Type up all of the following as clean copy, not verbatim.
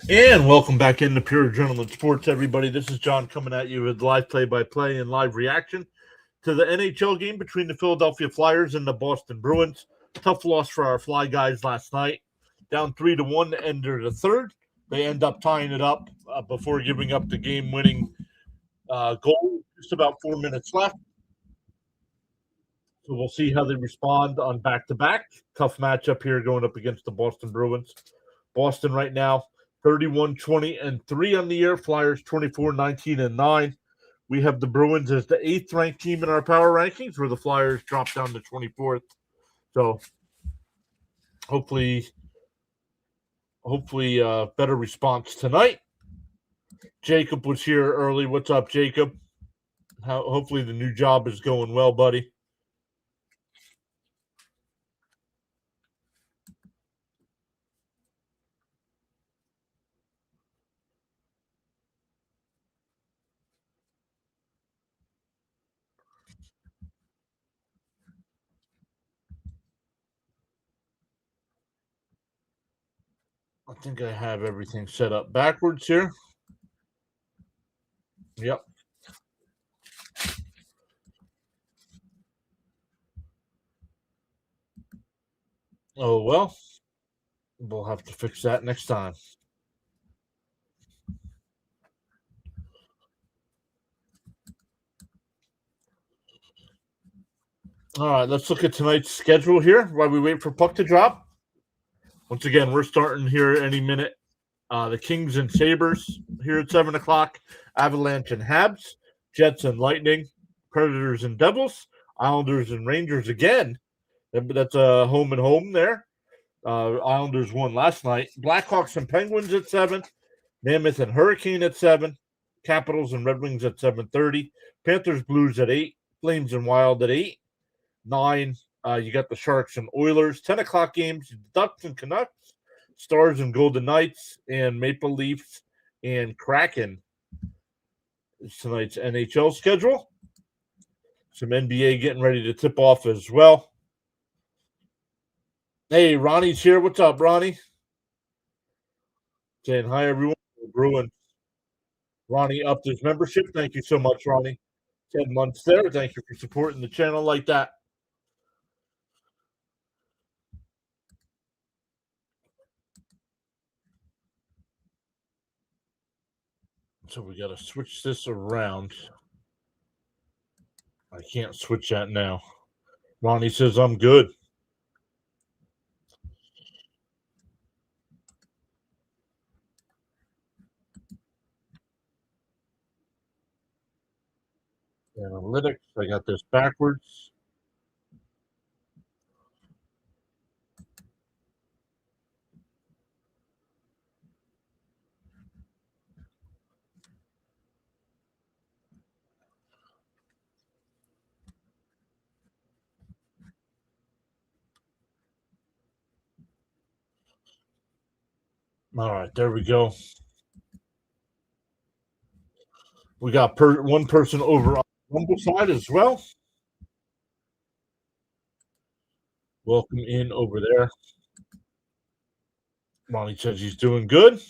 And welcome back into Pure Adrenaline Sports, everybody. This is John coming at you with live play-by-play and live reaction to the NHL game between the Philadelphia Flyers and the Boston Bruins. Tough loss for our Fly guys last night. Down 3-1 to end the third. They end up tying it up before giving up the game-winning goal. Just about 4 minutes left. So we'll see how they respond on back-to-back. Tough matchup here going up against the Boston Bruins. Boston right now 31-20-3 on the year. Flyers 24-19-9. We have the Bruins as the 8th ranked team in our power rankings, where the Flyers drop down to 24th. So hopefully better response tonight. Jacob was here early. What's up, Jacob? Hopefully the new job is going well, buddy. I think I have everything set up backwards here. Yep. Oh, well, we'll have to fix that next time. All right, let's look at tonight's schedule here while we wait for puck to drop. Once again, we're starting here any minute. The Kings and Sabres here at 7 o'clock. Avalanche and Habs. Jets and Lightning. Predators and Devils. Islanders and Rangers again. That's a home and home there. Islanders won last night. Blackhawks and Penguins at 7. Mammoth and Hurricane at 7. Capitals and Red Wings at 7:30. Panthers Blues at 8. Flames and Wild at 8. 9. You got the Sharks and Oilers. 10 o'clock games. Ducks and Canucks. Stars and Golden Knights, and Maple Leafs and Kraken is tonight's NHL schedule. Some NBA getting ready to tip off as well. Hey, Ronnie's here. What's up, Ronnie? Saying hi, everyone. Bruins. Ronnie upped his membership. Thank you so much, Ronnie. 10 months there. Thank you for supporting the channel like that. So we got to switch this around. I can't switch that now. Ronnie says I'm good. Analytics. I got this backwards. All right, there we go. We got one person over on the Rumble side as well. Welcome in over there. Ronnie says he's doing good.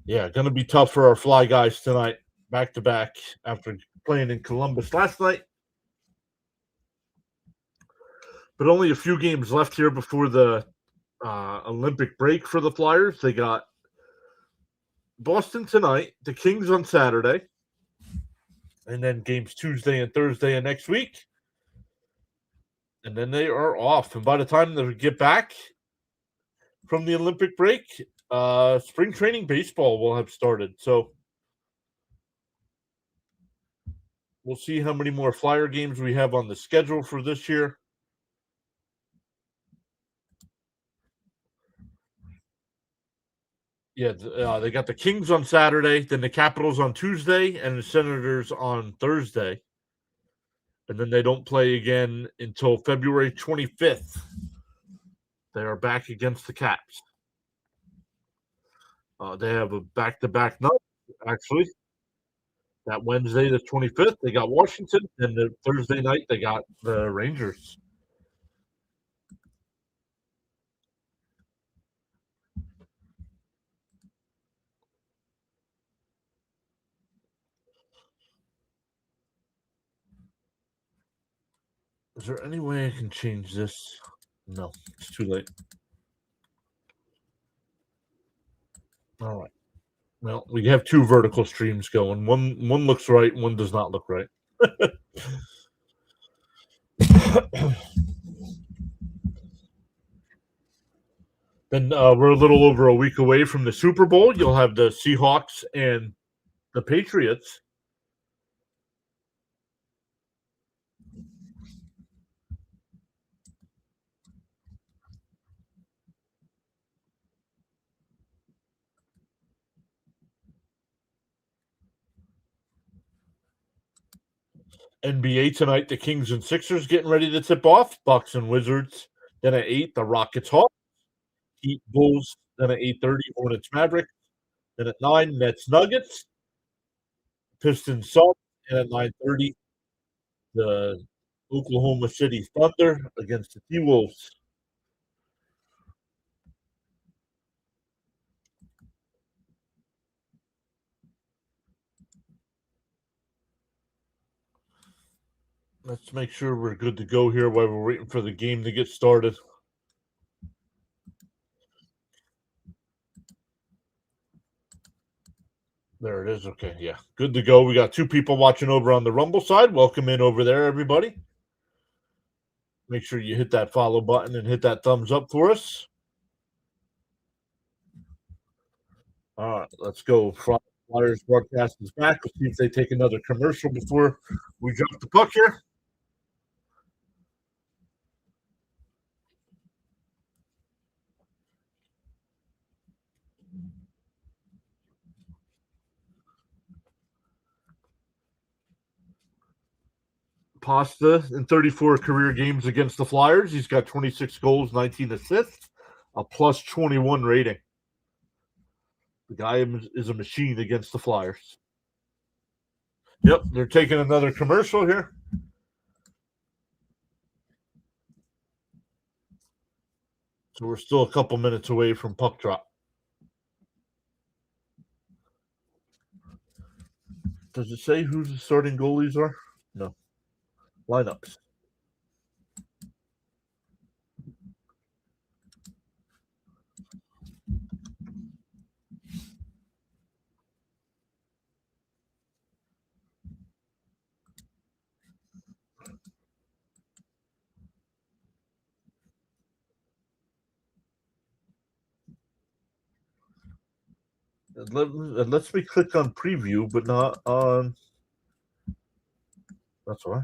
Yeah, going to be tough for our Fly guys tonight, back to back, after playing in Columbus last night. But only a few games left here before the Olympic break for the Flyers. They got Boston tonight, the Kings on Saturday, and then games Tuesday and Thursday of next week. And then they are off. And by the time they get back from the Olympic break, spring training baseball will have started. So we'll see how many more Flyer games we have on the schedule for this year. Yeah, they got the Kings on Saturday, then the Capitals on Tuesday, and the Senators on Thursday, and then they don't play again until February 25th. They are back against the Caps. They have a back-to-back night, actually. That Wednesday, the 25th, they got Washington, and the Thursday night they got the Rangers. Is there any way I can change this? No, it's too late. All right. Well, we have two vertical streams going. One looks right, one does not look right. Then we're a little over a week away from the Super Bowl. You'll have the Seahawks and the Patriots. NBA tonight, the Kings and Sixers getting ready to tip off. Bucks and Wizards. Then at 8, the Rockets Hawks. Heat Bulls. Then at 8:30, Hornets Mavericks. Then at 9, Nets Nuggets. Pistons Suns. And at 9:30, the Oklahoma City Thunder against the T Wolves. Let's make sure we're good to go here while we're waiting for the game to get started. There it is. Okay, yeah, good to go. We got two people watching over on the Rumble side. Welcome in over there, everybody. Make sure you hit that follow button and hit that thumbs up for us. All right, let's go. Flyers broadcast is back. Let's see if they take another commercial before we drop the puck here. Pasta in 34 career games against the Flyers. He's got 26 goals, 19 assists, a plus 21 rating. The guy is a machine against the Flyers. Yep, they're taking another commercial here. So we're still a couple minutes away from puck drop. Does it say who the starting goalies are? No. Lineups. It lets me click on preview, but not on. That's all right.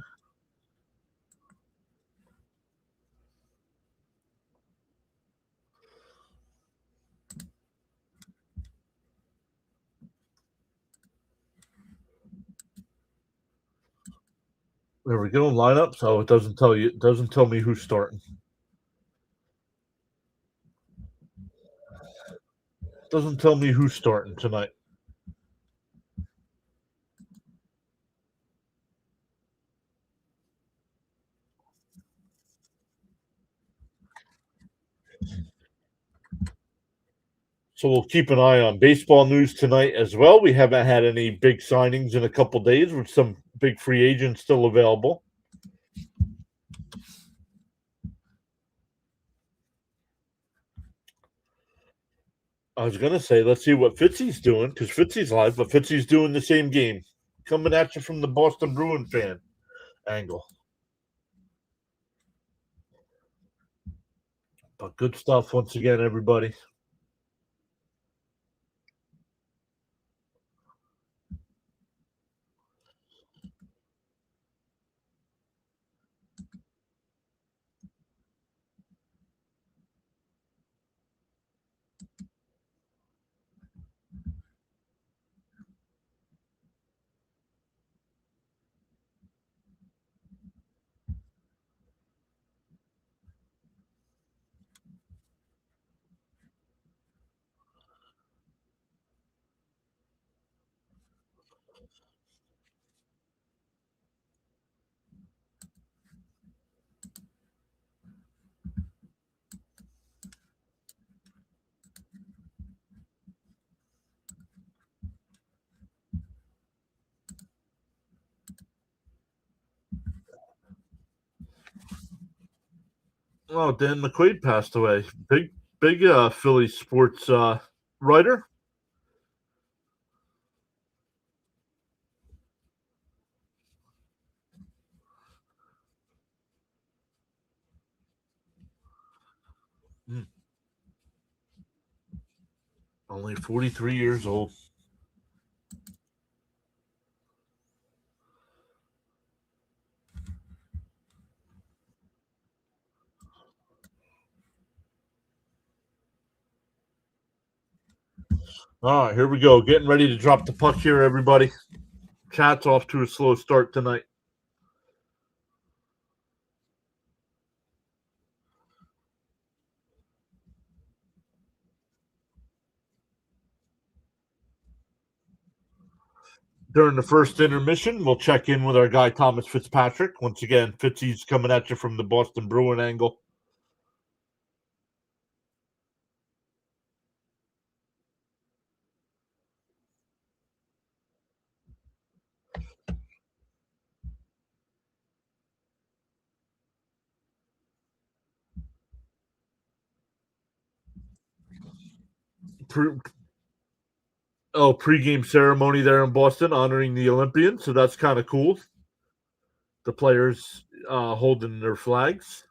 There we go. Lineup. So it doesn't tell you. It doesn't tell me who's starting. Doesn't tell me who's starting tonight. So we'll keep an eye on baseball news tonight as well. We haven't had any big signings in a couple days, with some big free agents still available. I was gonna say, let's see what Fitzy's doing, because Fitzy's live, but Fitzy's doing the same game, coming at you from the Boston Bruin fan angle. But good stuff once again, everybody. Oh, Dan McQuaid passed away. Big Philly sports writer. Hmm. Only 43 years old. All right, here we go. Getting ready to drop the puck here, everybody. Chat's off to a slow start tonight. During the first intermission, we'll check in with our guy Thomas Fitzpatrick. Once again, Fitzy's coming at you from the Boston Bruin angle. Pregame ceremony there in Boston honoring the Olympians, so that's kind of cool. The players holding their flags.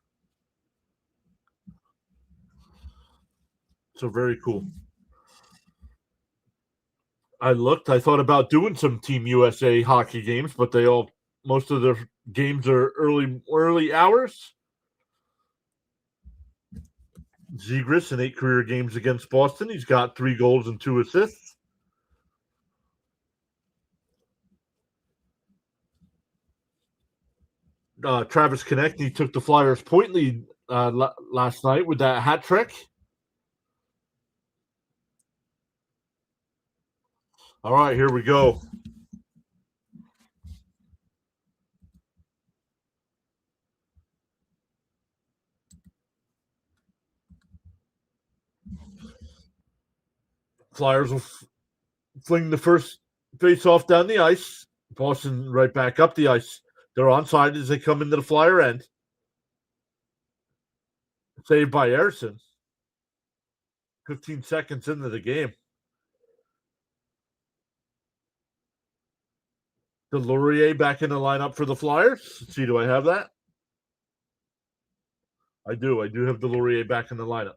So very cool. I thought about doing some Team USA hockey games, but most of the games are early hours. Zegras in 8 career games against Boston. He's got 3 goals and 2 assists. Travis Konechny took the Flyers' point lead last night with that hat trick. All right, here we go. Flyers will fling the first face off down the ice. Boston right back up the ice. They're onside as they come into the Flyer end. Saved by Erickson. 15 seconds into the game. Delorier back in the lineup for the Flyers. Let's see, do I have that? I do. I do have Delorier back in the lineup.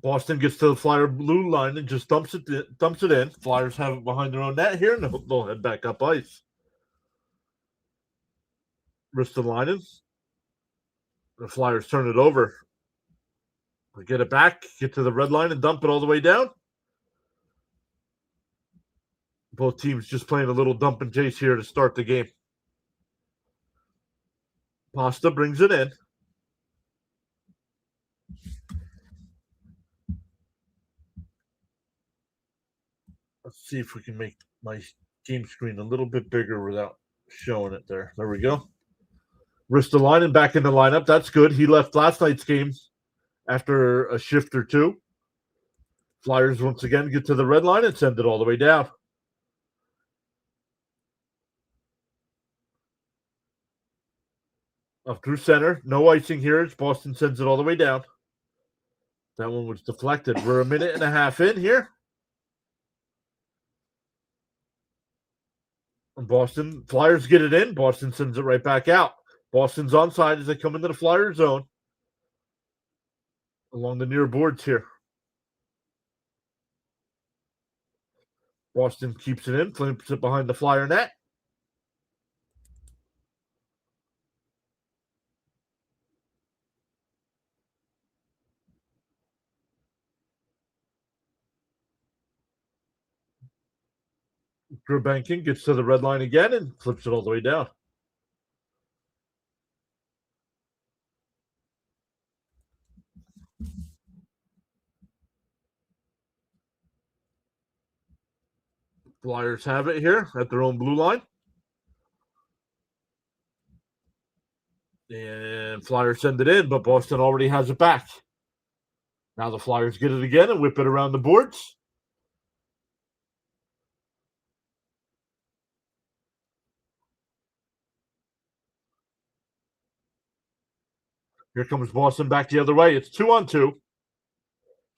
Boston gets to the Flyer blue line and just dumps it in. Flyers have it behind their own net here, and they'll head back up ice. Ristolainen. The Flyers turn it over. They get it back, get to the red line, and dump it all the way down. Both teams just playing a little dump and chase here to start the game. Pasta brings it in. Let's see if we can make my game screen a little bit bigger without showing it there. There we go. Ristolainen back in the lineup. That's good. He left last night's game after a shift or two. Flyers once again get to the red line and send it all the way down. Up through center. No icing here. Boston sends it all the way down. That one was deflected. We're a minute and a half in here. Boston Flyers get it in. Boston sends it right back out. Boston's onside as they come into the Flyer zone along the near boards here. Boston keeps it in, flips it behind the Flyer net. Gurbankin gets to the red line again and flips it all the way down. Flyers have it here at their own blue line. And Flyers send it in, but Boston already has it back. Now the Flyers get it again and whip it around the boards. Here comes Boston back the other way. It's 2-on-2.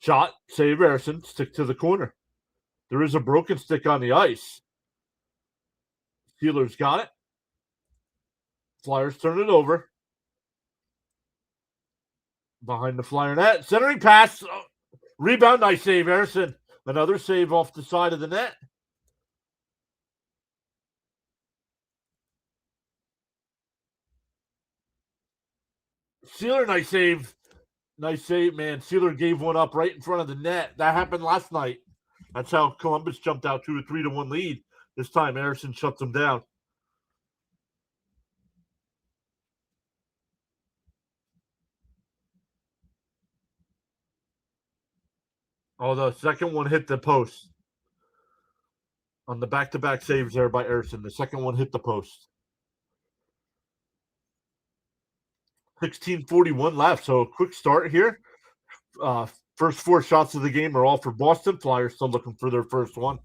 Shot, save Erson, stick to the corner. There is a broken stick on the ice. Steelers got it. Flyers turn it over. Behind the Flyer net. Centering pass. Oh, rebound, nice save, Erson. Another save off the side of the net. Sealer, nice save. Nice save, man. Sealer gave one up right in front of the net. That happened last night. That's how Columbus jumped out to a 3-1 lead. This time, Erson shuts them down. Oh, the second one hit the post. On the back-to-back saves there by Erson. The second one hit the post. 16:41 left, so a quick start here. First four shots of the game are all for Boston. Flyers still looking for their first one.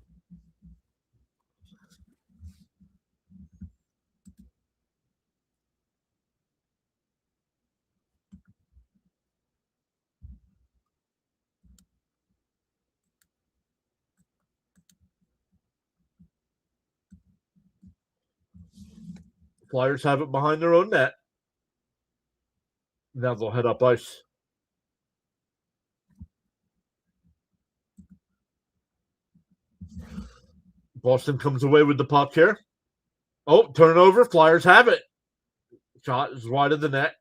Flyers have it behind their own net. Now they'll head up ice. Boston comes away with the puck here. Oh, turnover. Flyers have it. Shot is wide of the net.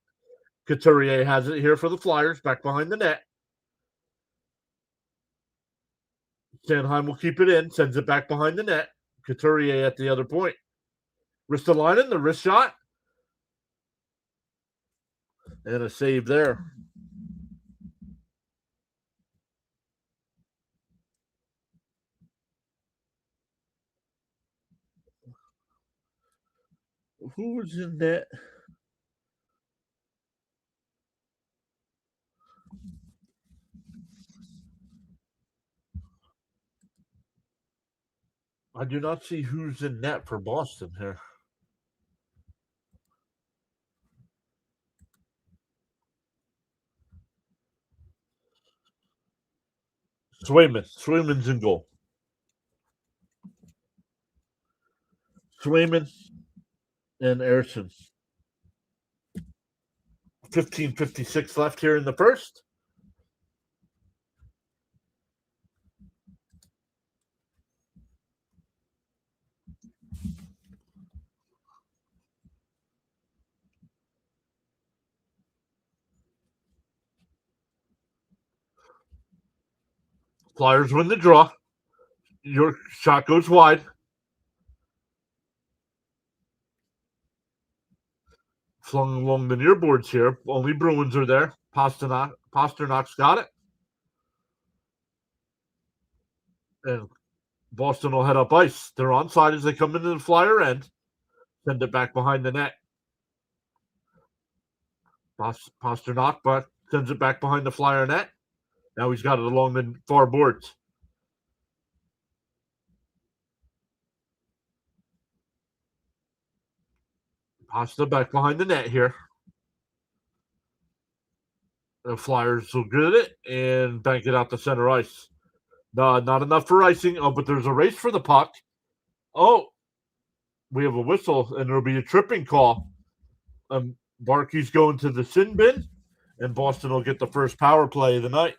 Couturier has it here for the Flyers, back behind the net. Sanheim will keep it in, sends it back behind the net. Couturier at the other point. Ristolainen, the wrist shot. And a save there. Who was in net? I do not see who's in net for Boston here. Swayman's in goal. Swayman and Erson. 15:56 left here in the first. Flyers win the draw. Your shot goes wide. Flung along the near boards here. Only Bruins are there. Pasternak's got it. And Boston will head up ice. They're onside as they come into the Flyer end. Send it back behind the net. Pasternak but sends it back behind the Flyer net. Now he's got it along the far boards. Pasta back behind the net here. The Flyers will get it and bank it out to center ice. No, not enough for icing. Oh, but there's a race for the puck. Oh, we have a whistle, and there'll be a tripping call. Barkey's going to the sin bin, and Boston will get the first power play of the night.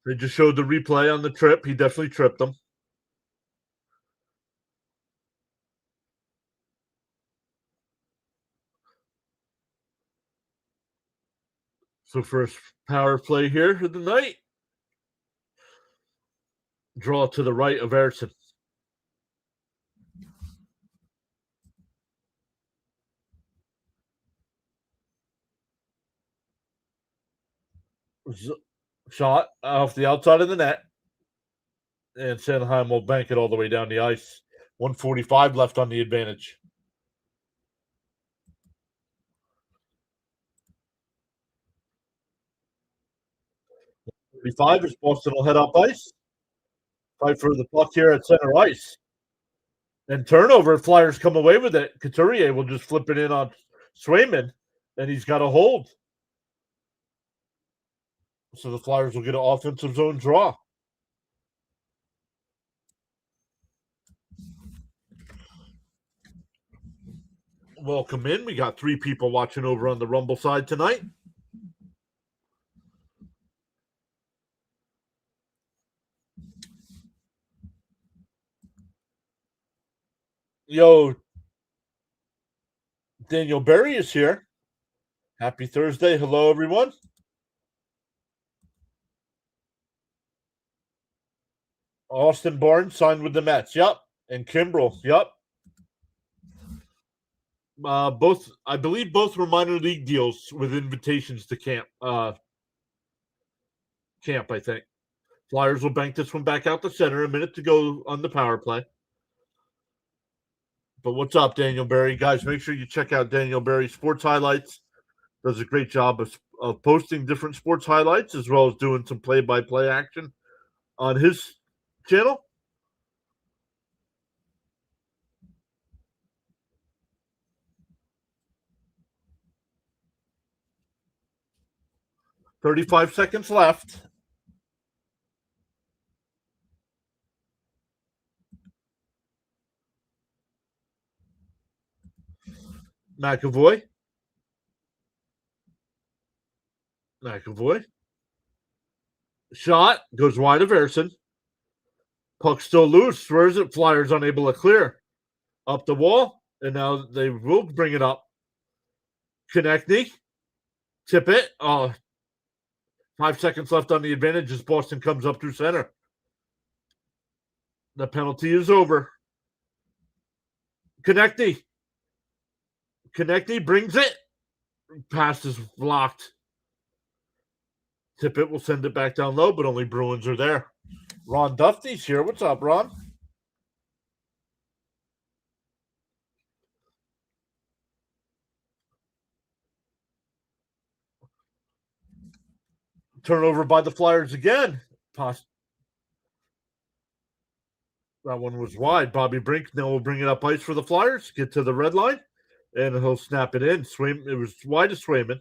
They just showed the replay on the trip. He definitely tripped them. So first power play here for the night. Draw to the right of Erson. Shot off the outside of the net. And Sanheim will bank it all the way down the ice. 1:45 left on the advantage. 35 as Boston will head up ice. Fight for the puck here at center ice. And turnover, Flyers come away with it. Couturier will just flip it in on Swayman, and he's got a hold. So the Flyers will get an offensive zone draw. Welcome in. We got 3 people watching over on the Rumble side tonight. Yo, Daniel Berry is here. Happy Thursday. Hello, everyone. Austin Barnes signed with the Mets. Yep. And Kimbrel. Yep. Both, I believe, both were minor league deals with invitations to camp. I think. Flyers will bank this one back out the center. A minute to go on the power play. But what's up, Daniel Berry? Guys, make sure you check out Daniel Berry Sports Highlights. Does a great job of posting different sports highlights as well as doing some play-by-play action on his channel. $35 seconds left. McAvoy. Shot. Goes wide of Ersson. Puck still loose. Where is it? Flyers unable to clear. Up the wall. And now they will bring it up. Konechny. Tip it. 5 seconds left on the advantage as Boston comes up through center. The penalty is over. Konechny brings it. Pass is blocked. Tippett will send it back down low, but only Bruins are there. Ron Duffy's here. What's up, Ron? Turnover by the Flyers again. That one was wide. Bobby Brink now will bring it up ice for the Flyers. Get to the red line, and he'll snap it in. It was wide to Swayman.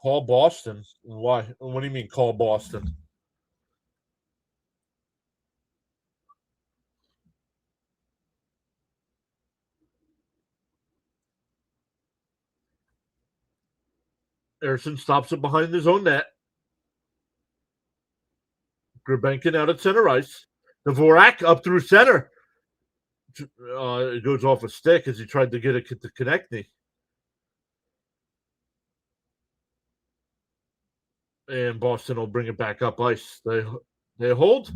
Call Boston. Why? What do you mean call Boston? Ersson stops it behind his own net. Grabenkin out at center ice. Dvorak up through center. It goes off a stick as he tried to get it to Konechny. And Boston will bring it back up ice. They hold.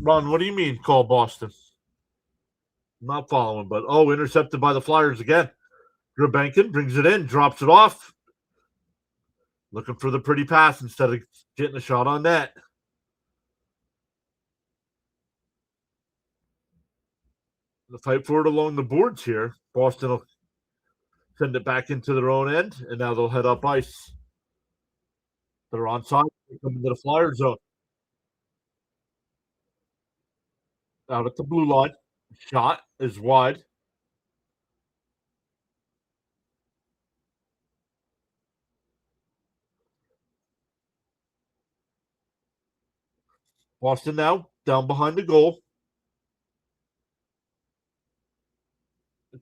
Ron, what do you mean call Boston? I'm not following, but intercepted by the Flyers again. Grabenkin brings it in, drops it off. Looking for the pretty pass instead of getting a shot on net. The fight for it along the boards here. Boston will send it back into their own end, and now they'll head up ice. They're onside. They come into the Flyer zone. Out at the blue line. Shot is wide. Boston now down behind the goal.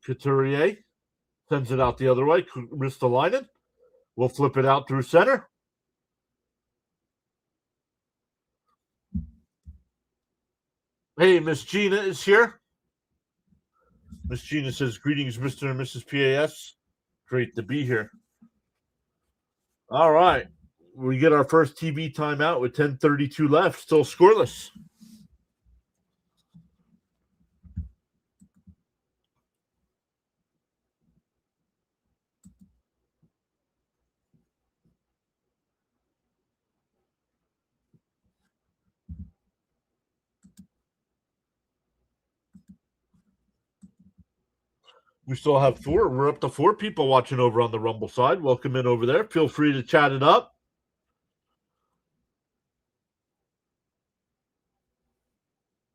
Couturier sends it out the other way. Ristolainen will flip it out through center. Hey, Miss Gina is here. Miss Gina says, greetings, Mr. and Mrs. PAS. Great to be here. All right. We get our first TV timeout with 10:32 left. Still scoreless. We still have four. We're up to four people watching over on the Rumble side. Welcome in over there. Feel free to chat it up.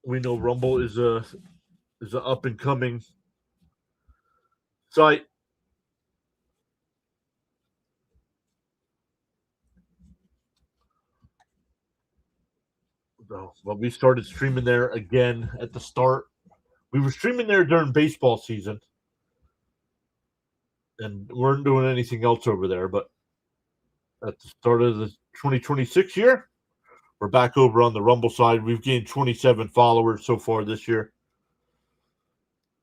We know Rumble is a up and coming site. But we started streaming there again at the start. We were streaming there during baseball season and weren't doing anything else over there. But at the start of the 2026 year, we're back over on the Rumble side. We've gained 27 followers so far this year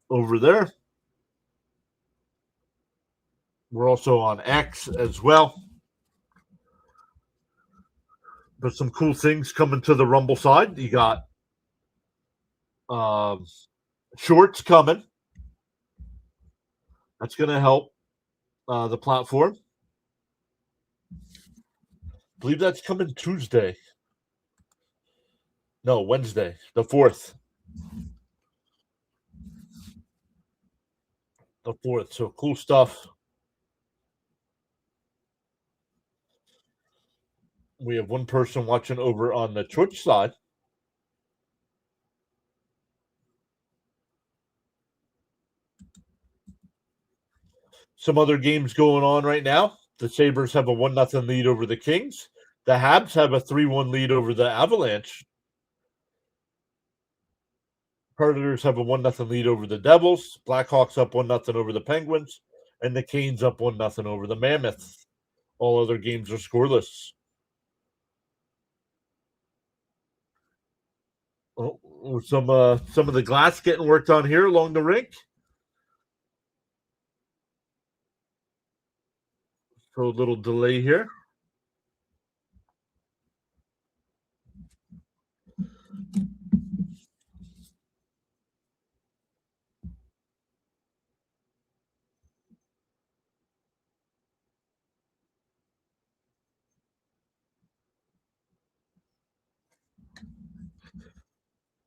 over there. We're also on X as well. But some cool things coming to the Rumble side. You got shorts coming. That's going to help the platform. I believe that's coming Tuesday. No, Wednesday, the 4th. The 4th. So cool stuff. We have one person watching over on the Twitch side. Some other games going on right now. The Sabres have a 1-0 lead over the Kings. The Habs have a 3-1 lead over the Avalanche. Predators have a 1-0 lead over the Devils. Blackhawks up 1-0 over the Penguins. And the Canes up 1-0 over the Mammoth. All other games are scoreless. Oh, some of the glass getting worked on here along the rink. So a little delay here.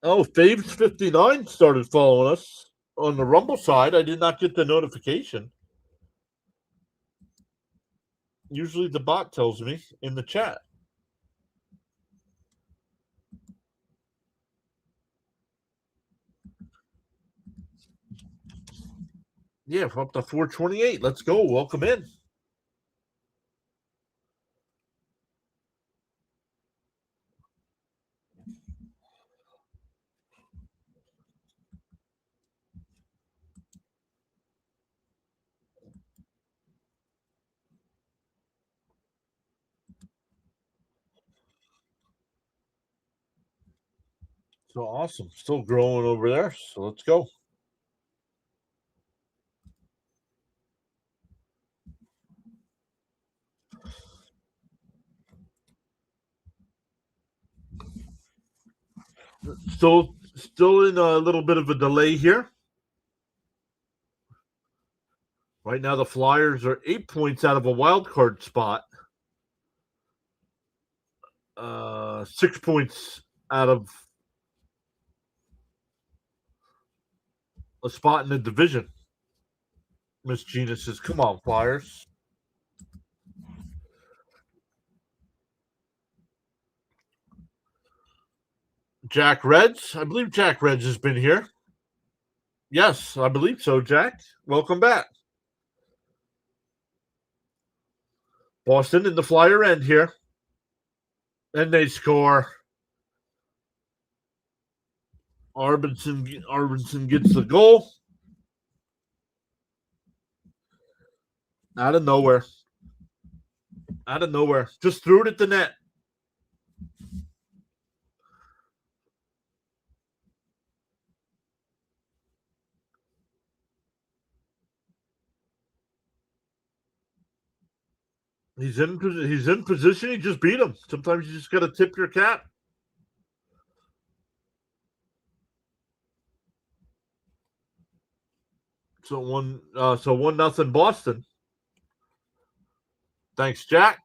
Oh, Faves 59 started following us on the Rumble side. I did not get the notification. Usually the bot tells me in the chat. Yeah, up to 428. Let's go. Welcome in. So awesome. Still growing over there. So let's go. Still in a little bit of a delay here. Right now the Flyers are 8 points out of a wild card spot. 6 points out of a spot in the division. Miss Gina says, come on, Flyers. Jack Reds. I believe Jack Reds has been here. Yes, I believe so, Jack. Welcome back. Boston in the Flyer end here. And they score. Arbinson gets the goal. Out of nowhere. Just threw it at the net. He's in position. He just beat him. Sometimes you just got to tip your cap. So 1-0 Boston. Thanks, Jack.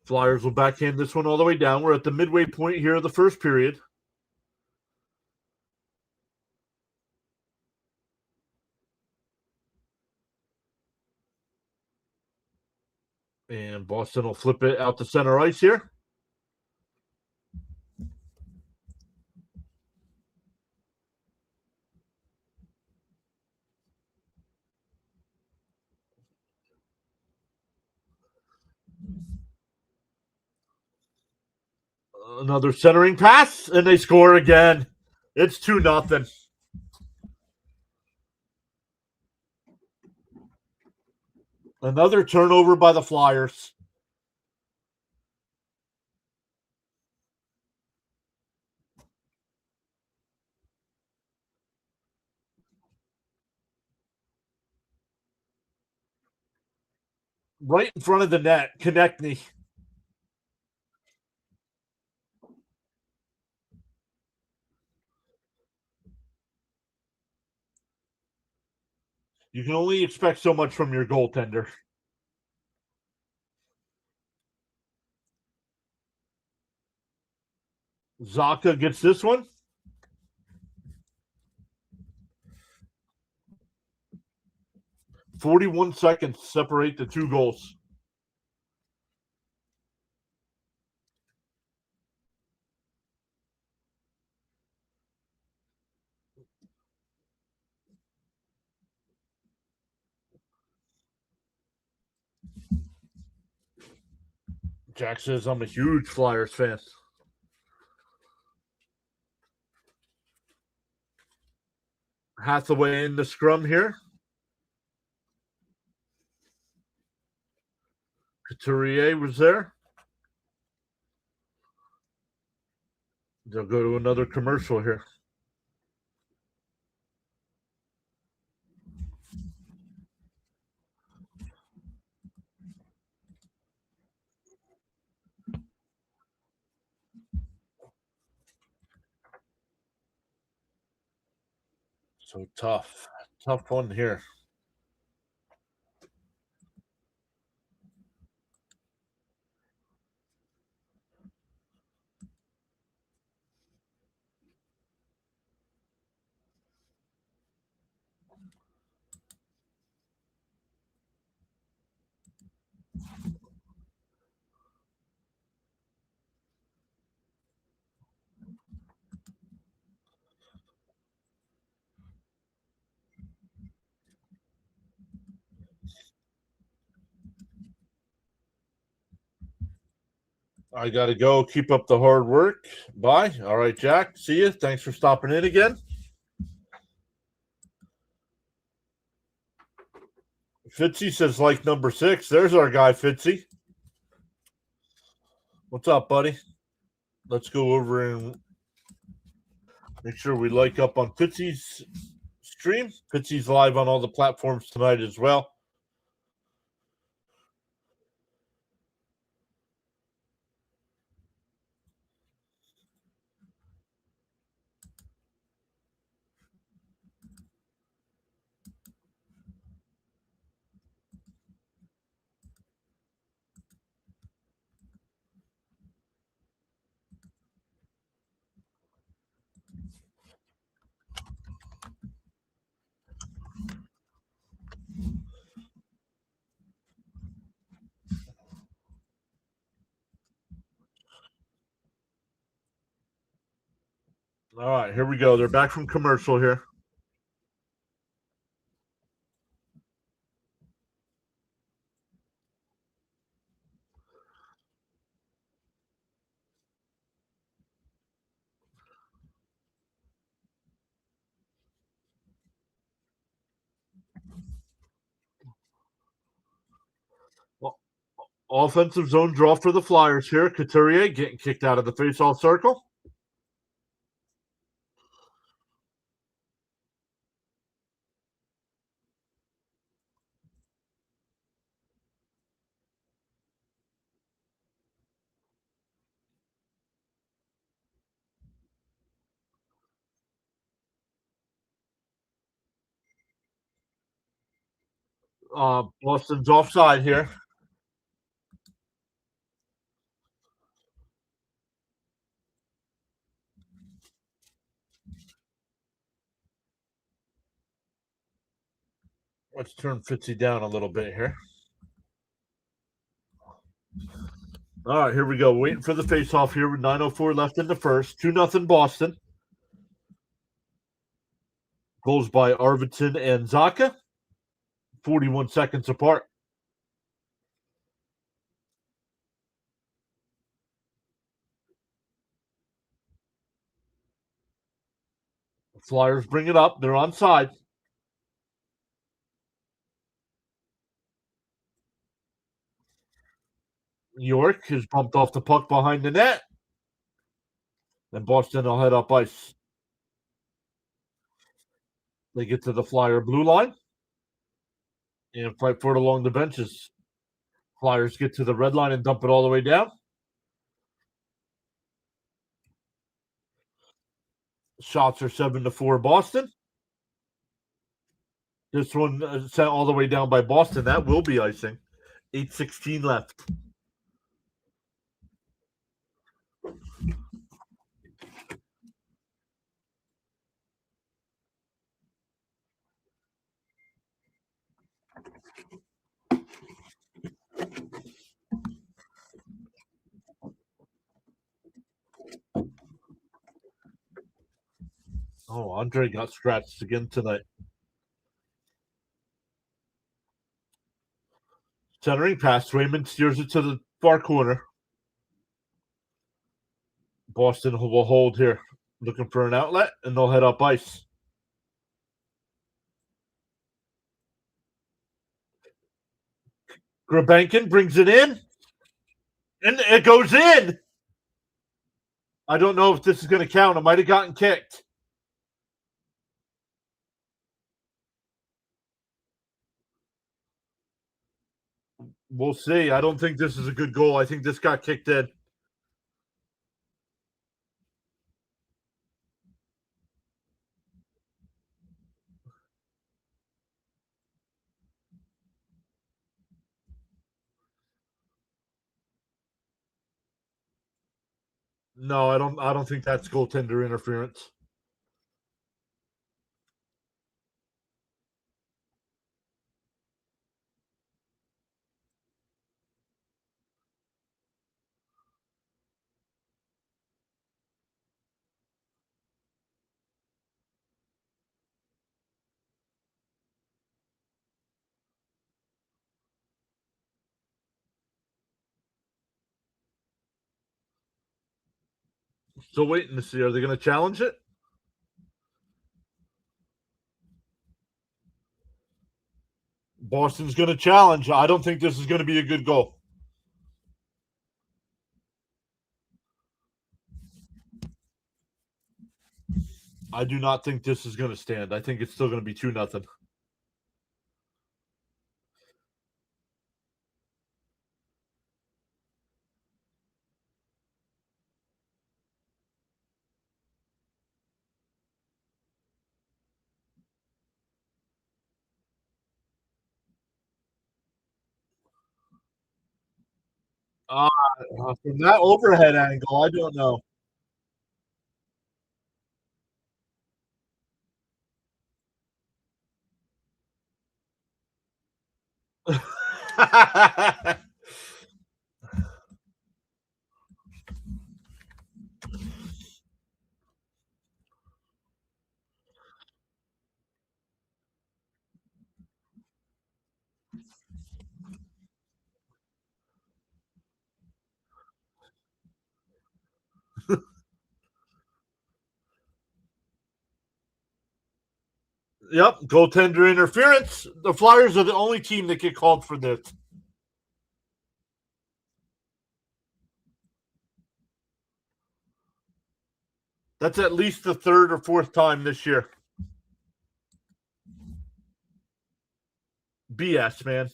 Flyers will backhand this one all the way down. We're at the midway point here of the first period. And Boston will flip it out to center ice here. Another centering pass, and they score again. It's 2-0. Another turnover by the Flyers. Right in front of the net, Konechny. You can only expect so much from your goaltender. Zaka gets this one. 41 seconds separate the two goals. Jack says I'm a huge Flyers fan. Hathaway in the scrum here. Couturier was there. They'll go to another commercial here. So tough. Tough one here. I got to go. Keep up the hard work. Bye. All right, Jack. See you. Thanks for stopping in again. Fitzy says like number 6. There's our guy, Fitzy. What's up, buddy? Let's go over and make sure we like up on Fitzy's stream. Fitzy's live on all the platforms tonight as well. All right, here we go. They're back from commercial here. Offensive zone draw for the Flyers here. Couturier getting kicked out of the faceoff circle. Boston's offside here. Let's turn Fitzy down a little bit here. All right, here we go. Waiting for the face-off here with 9:04 left in the first. 2-0 Boston. Goals by Arvidsson and Zaka. 41 seconds apart. The Flyers bring it up. They're onside. York is bumped off the puck behind the net. And Boston will head up ice. They get to the Flyer blue line and fight for it along the benches. Flyers get to the red line and dump it all the way down. Shots are 7-4 Boston. This one sent all the way down by Boston. That will be icing. 8:16 left. Oh, Andre got scratched again tonight. Centering pass. Raymond steers it to the far corner. Boston will hold here, looking for an outlet, and they'll head up ice. Grabankin brings it in, and it goes in. I don't know if this is going to count. It might have gotten kicked. We'll see. I don't think this is a good goal. I think this got kicked in. No, I don't. I don't think that's goaltender interference. Still waiting to see. Are they going to challenge it? Boston's going to challenge. I don't think this is going to be a good goal. I do not think this is going to stand. I think it's still going to be 2-0. From that overhead angle, I don't know. Yep, goaltender interference. The Flyers are the only team that get called for this. That's at least the third or fourth time this year. BS, man.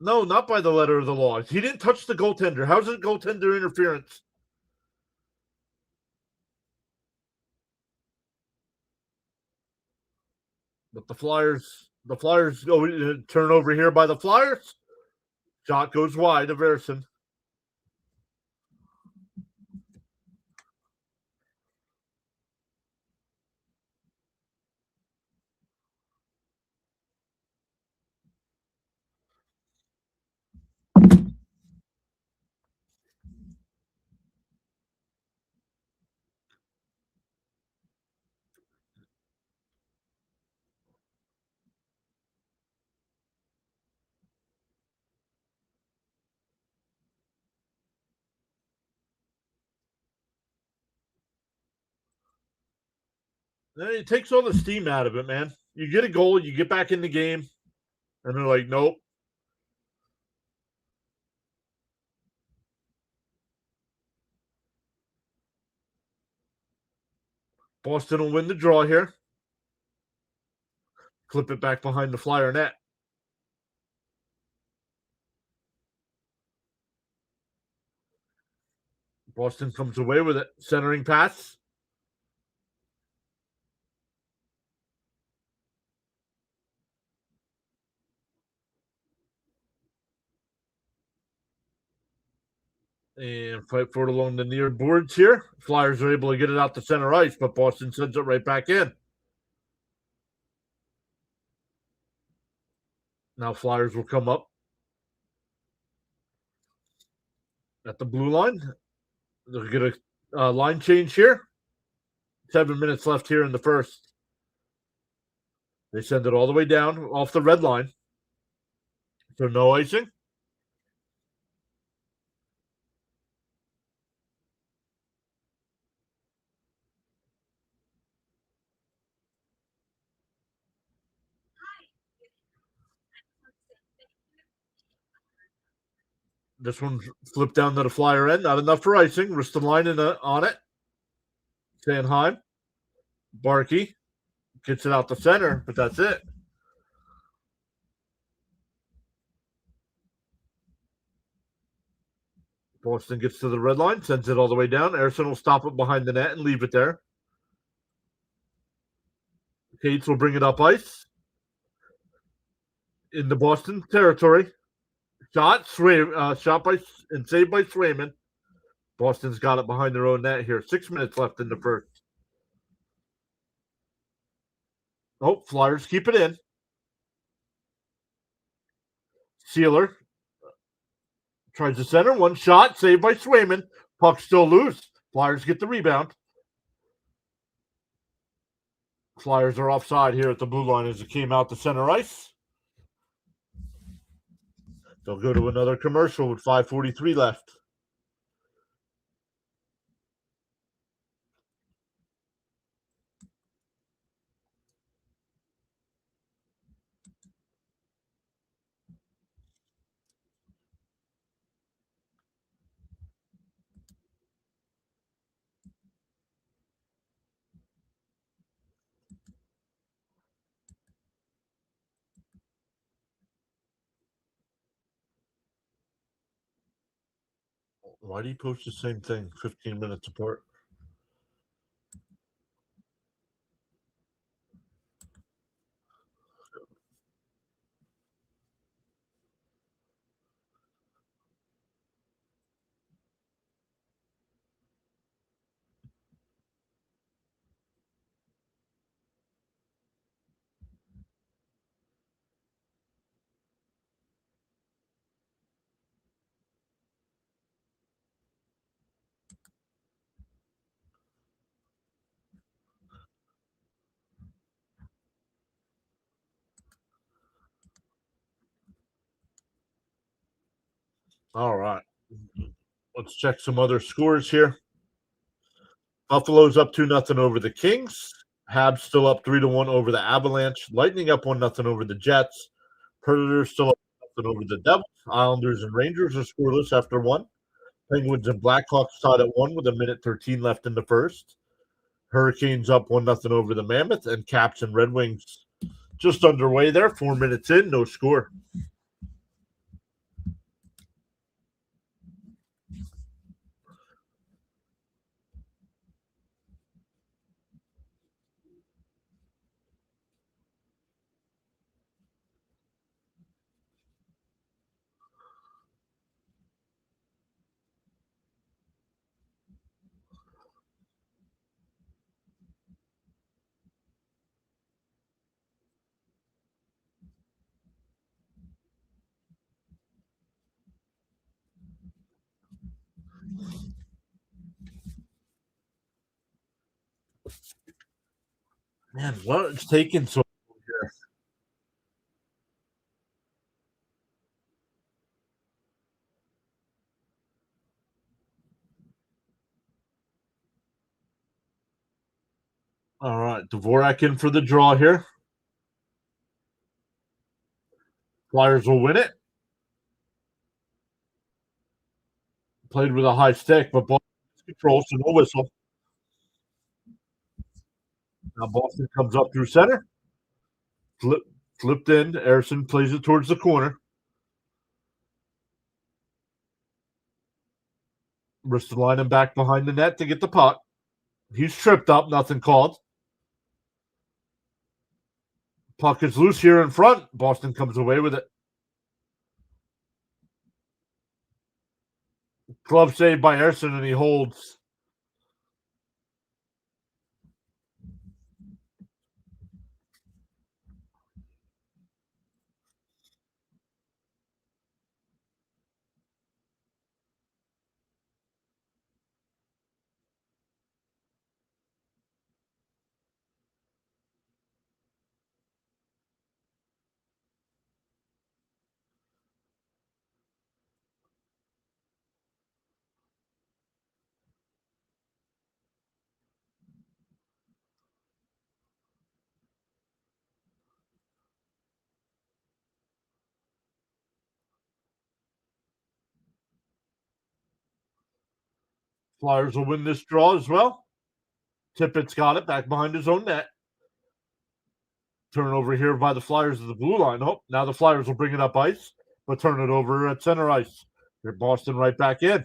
No, not by the letter of the law. He didn't touch the goaltender. How's it goaltender interference? But the Flyers go turn over here by the Flyers. Shot goes wide of Ersson. It takes all the steam out of it, man. You get a goal, you get back in the game, and they're like, nope. Boston will win the draw here. Clip it back behind the Flyer net. Boston comes away with it. Centering pass. And fight for it along the near boards here. Flyers are able to get it out to center ice, but Boston sends it right back in. Now Flyers will come up at the blue line. They'll get a line change here. 7 minutes left here in the first. They send it all the way down off the red line. So no icing. This one's flipped down to the Flyer end. Not enough for icing. Ristolainen on it. Sanheim. Barkey gets it out the center, but that's it. Boston gets to the red line, sends it all the way down. Ersson will stop it behind the net and leave it there. Cates will bring it up ice in the Boston territory. Shot by and saved by Swayman. Boston's got it behind their own net here. 6 minutes left in the first. Oh, Flyers keep it in. Sealer tries to center. One shot, saved by Swayman. Puck still loose. Flyers get the rebound. Flyers are offside here at the blue line as it came out to center ice. They'll go to another commercial with 5:43 left. Why do you post the same thing 15 minutes apart? All right. Let's check some other scores here. Buffalo's up 2-0 over the Kings. Habs still up 3-1 over the Avalanche. Lightning up 1-0 over the Jets. Predators still up 1-0 over the Devils. Islanders and Rangers are scoreless after one. Penguins and Blackhawks tied at one with a minute 13 left in the first. Hurricanes up 1-0 over the Mammoth, and Caps and Red Wings just underway there. 4 minutes in, no score. Man, what's taking so here? All right, Dvorak in for the draw here. Flyers will win it. Played with a high stick, but Boston controls, so no whistle. Now Boston comes up through center. Flipped in. Ersson plays it towards the corner. Ristolainen back behind the net to get the puck. He's tripped up, nothing called. Puck is loose here in front. Boston comes away with it. Glove saved by Ersson, and he holds. Flyers will win this draw as well. Tippett's got it back behind his own net. Turnover here by the Flyers at the blue line. Oh, now the Flyers will bring it up ice, but turn it over at center ice. Here, Boston right back in.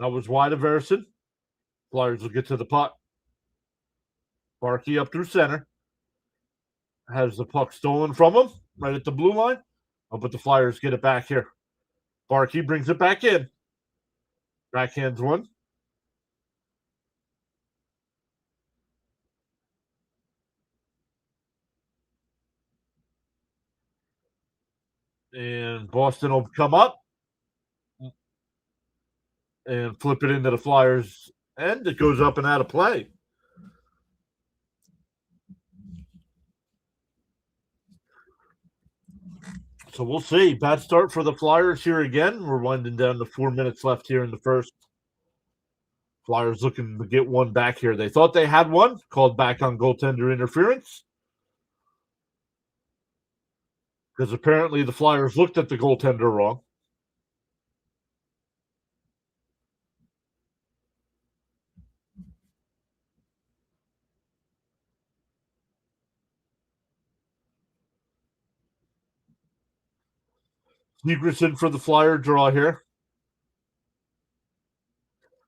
That was wide of Ersson. Flyers will get to the puck. Barkey up through center. Has the puck stolen from him right at the blue line. Oh, but the Flyers get it back here. Barkey brings it back in. Backhands one. And Boston will come up and flip it into the Flyers' end. It goes up and out of play. So we'll see. Bad start for the Flyers here again. We're winding down to 4 minutes left here in the first. Flyers looking to get one back here. They thought they had one, called back on goaltender interference. Because apparently the Flyers looked at the goaltender wrong. Segerson for the Flyer draw here.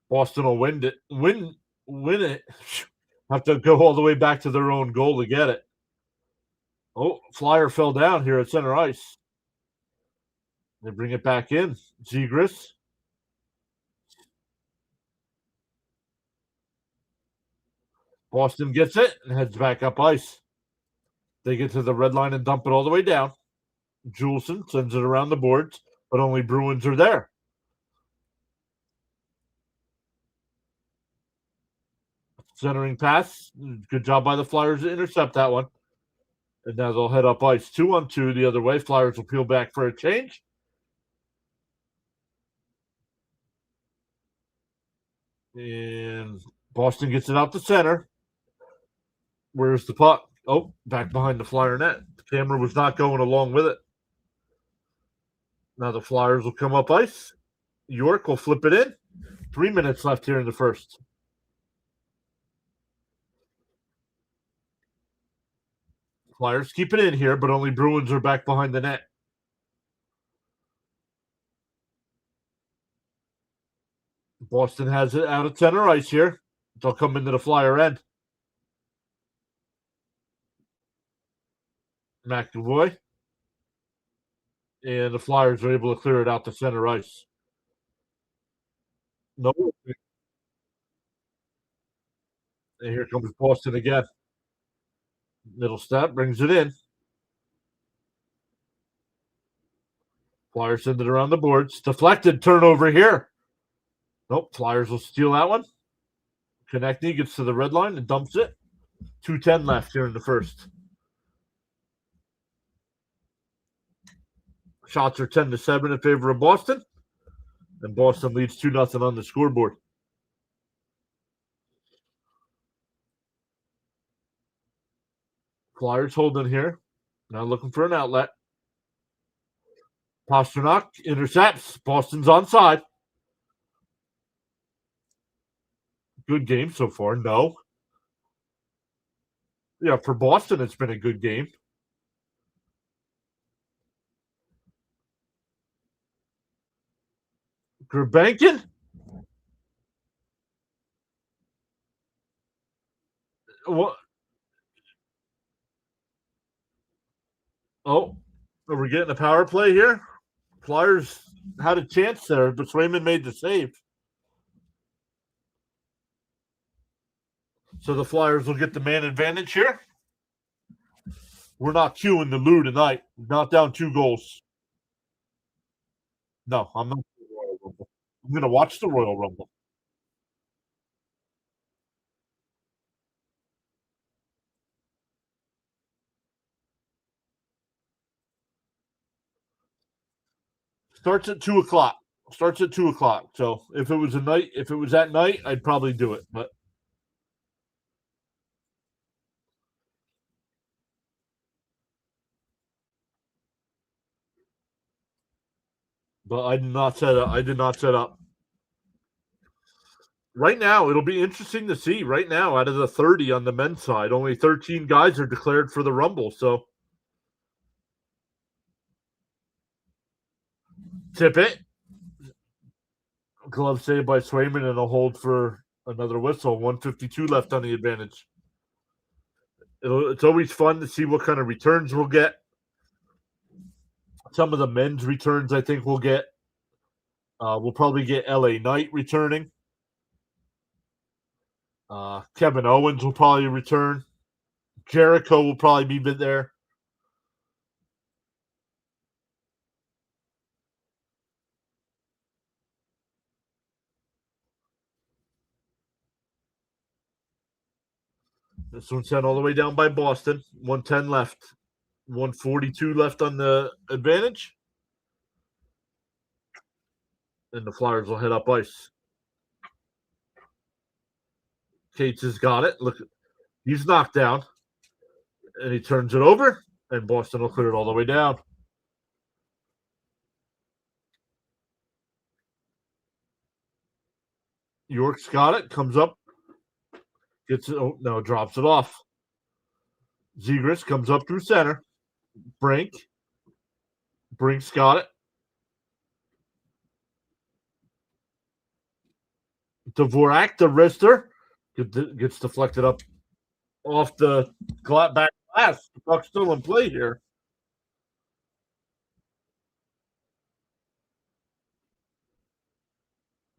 Boston will win it. Have to go all the way back to their own goal to get it. Oh, Flyer fell down here at center ice. They bring it back in. Zegras. Boston gets it and heads back up ice. They get to the red line and dump it all the way down. Juleson sends it around the boards, but only Bruins are there. Centering pass. Good job by the Flyers to intercept that one. And now they'll head up ice 2-on-2 the other way. Flyers will peel back for a change. And Boston gets it out to center. Where's the puck? Oh, back behind the Flyer net. The camera was not going along with it. Now the Flyers will come up ice. York will flip it in. 3 minutes left here in the first. Flyers keep it in here, but only Bruins are back behind the net. Boston has it out at center ice here. They'll come into the Flyer end. McAvoy. And the Flyers are able to clear it out to center ice. No. And here comes Boston again. Middle step brings it in. Flyers send it around the boards. Deflected turnover here. Nope. Flyers will steal that one. Konechny gets to the red line and dumps it. 2:10 left here in the first. Shots are 10-7 in favor of Boston, and Boston leads 2-0 on the scoreboard. Flyers holding here. Now looking for an outlet. Pasternak intercepts. Boston's onside. Good game so far. No. Yeah, for Boston, it's been a good game. Gurbankin? What? Oh, are we getting a power play here? Flyers had a chance there, but Swayman made the save. So the Flyers will get the man advantage here. We're not queuing the Lou tonight. Not down 2 goals. No, I'm not. I'm going to watch the Royal Rumble. Starts at 2:00. Starts at 2:00. So if it was at night, I'd probably do it. But I did not set up. Right now, it'll be interesting to see. Right now, out of the 30 on the men's side, only 13 guys are declared for the Rumble. So tip it. Glove saved by Swayman and a hold for another whistle. 1:52 left on the advantage. It's always fun to see what kind of returns we'll get. Some of the men's returns I think we'll get. We'll probably get LA Knight returning. Kevin Owens will probably return. Jericho will probably be there. This one's sent all the way down by Boston. 1:10 left. 1:42 left on the advantage. And the Flyers will head up ice. Cates has got it. Look, he's knocked down. And he turns it over. And Boston will clear it all the way down. York's got it. Comes up. Gets it. Oh, no, drops it off. Zegras comes up through center. Brink's got it. Dvorak, the wrister, gets deflected up off the back glass. The puck's still in play here.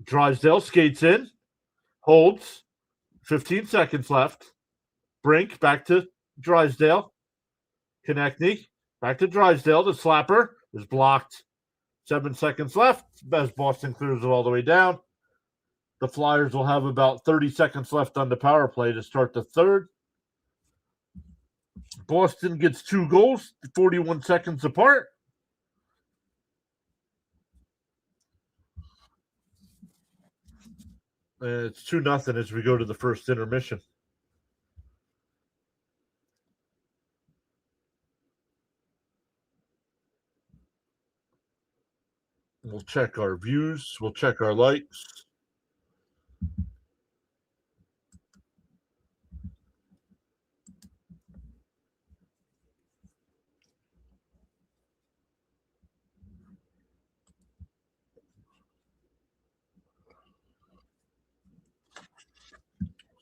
Drysdale skates in, holds. 15 seconds left. Brink back to Drysdale. Konechny back to Drysdale. The slapper is blocked. 7 seconds left as Boston clears it all the way down. The Flyers will have about 30 seconds left on the power play to start the third. Boston gets 2 goals, 41 seconds apart. And it's 2-0 as we go to the first intermission. We'll check our views. We'll check our likes.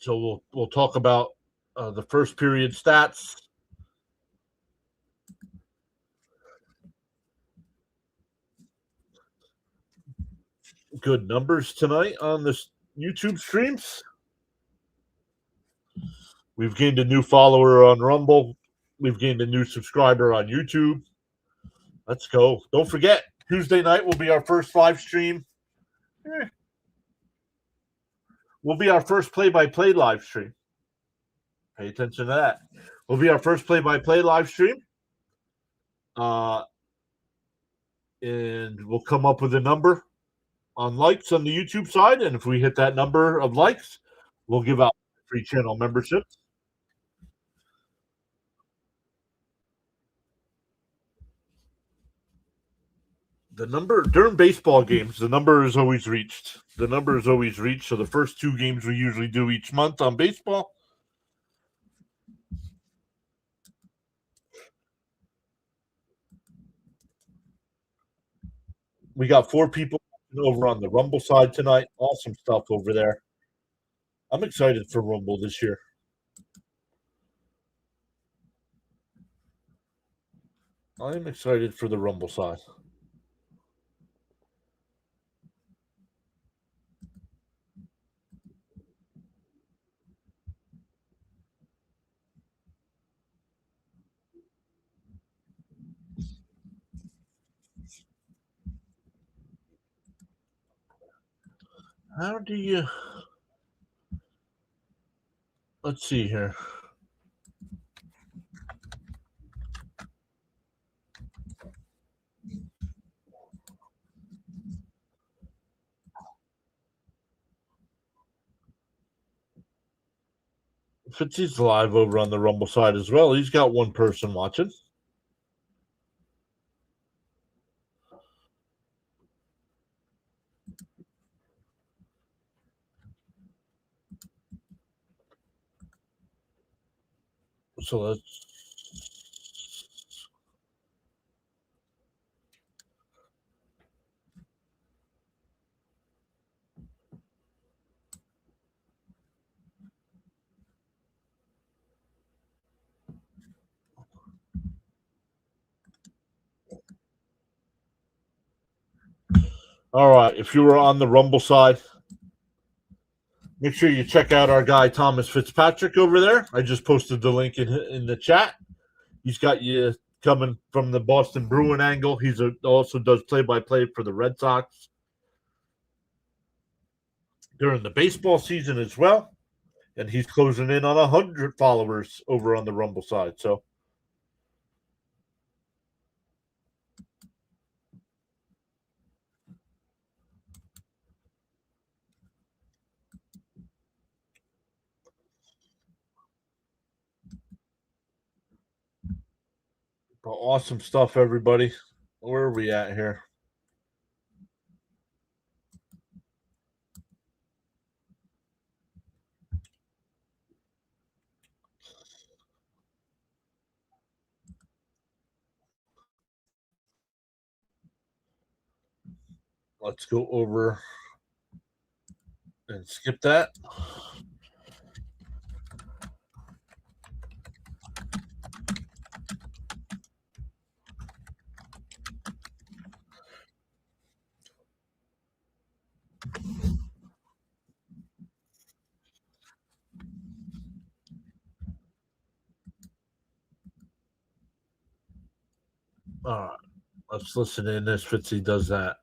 So we'll talk about the first period stats. Good numbers tonight on this YouTube streams. We've gained a new follower on Rumble. We've gained a new subscriber on YouTube. Let's go. Don't forget, Tuesday night will be our first live stream. Will be our first play-by-play live stream. Pay attention to that. Will be our first play-by-play live stream. And we'll come up with a number on likes on the YouTube side. And if we hit that number of likes, we'll give out free channel memberships. The number during baseball games, the number is always reached. So the first 2 games we usually do each month on baseball. We got 4 people over on the Rumble side tonight. Awesome stuff over there. I'm excited for Rumble this year. I'm excited for the Rumble side. How do you... Let's see here. Fitzy's live over on the Rumble side as well. He's got 1 person watching. So let's... All right, if you were on the Rumble side, make sure you check out our guy Thomas Fitzpatrick over there. I just posted the link in the chat. He's got you coming from the Boston Bruin angle. He's also does play-by-play for the Red Sox during the baseball season as well. And he's closing in on 100 followers over on the Rumble side. So awesome stuff, everybody. Where are we at here? Let's go over and skip that. All right, let's listen in as Fitzy does that.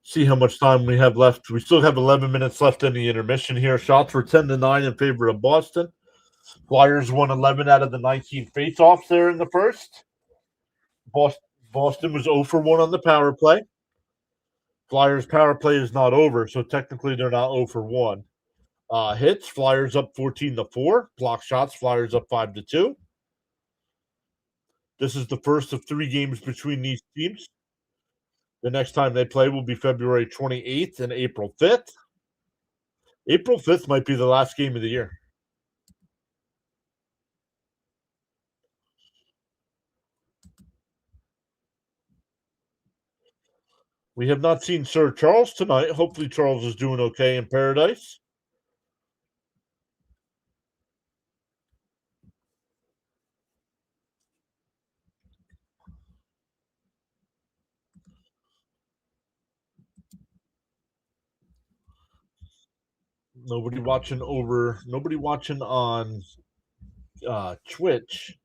See how much time we have left. We still have 11 minutes left in the intermission here. Shots were 10-9 in favor of Boston. Flyers won 11 out of the 19 faceoffs there in the first. Boston was 0 for 1 on the power play. Flyers' power play is not over, so technically they're not 0 for 1. Hits, Flyers up 14-4. Block shots, Flyers up 5-2. This is the first of 3 games between these teams. The next time they play will be February 28th and April 5th. April 5th might be the last game of the year. We have not seen Sir Charles tonight. Hopefully Charles is doing okay in paradise. Nobody watching on Twitch.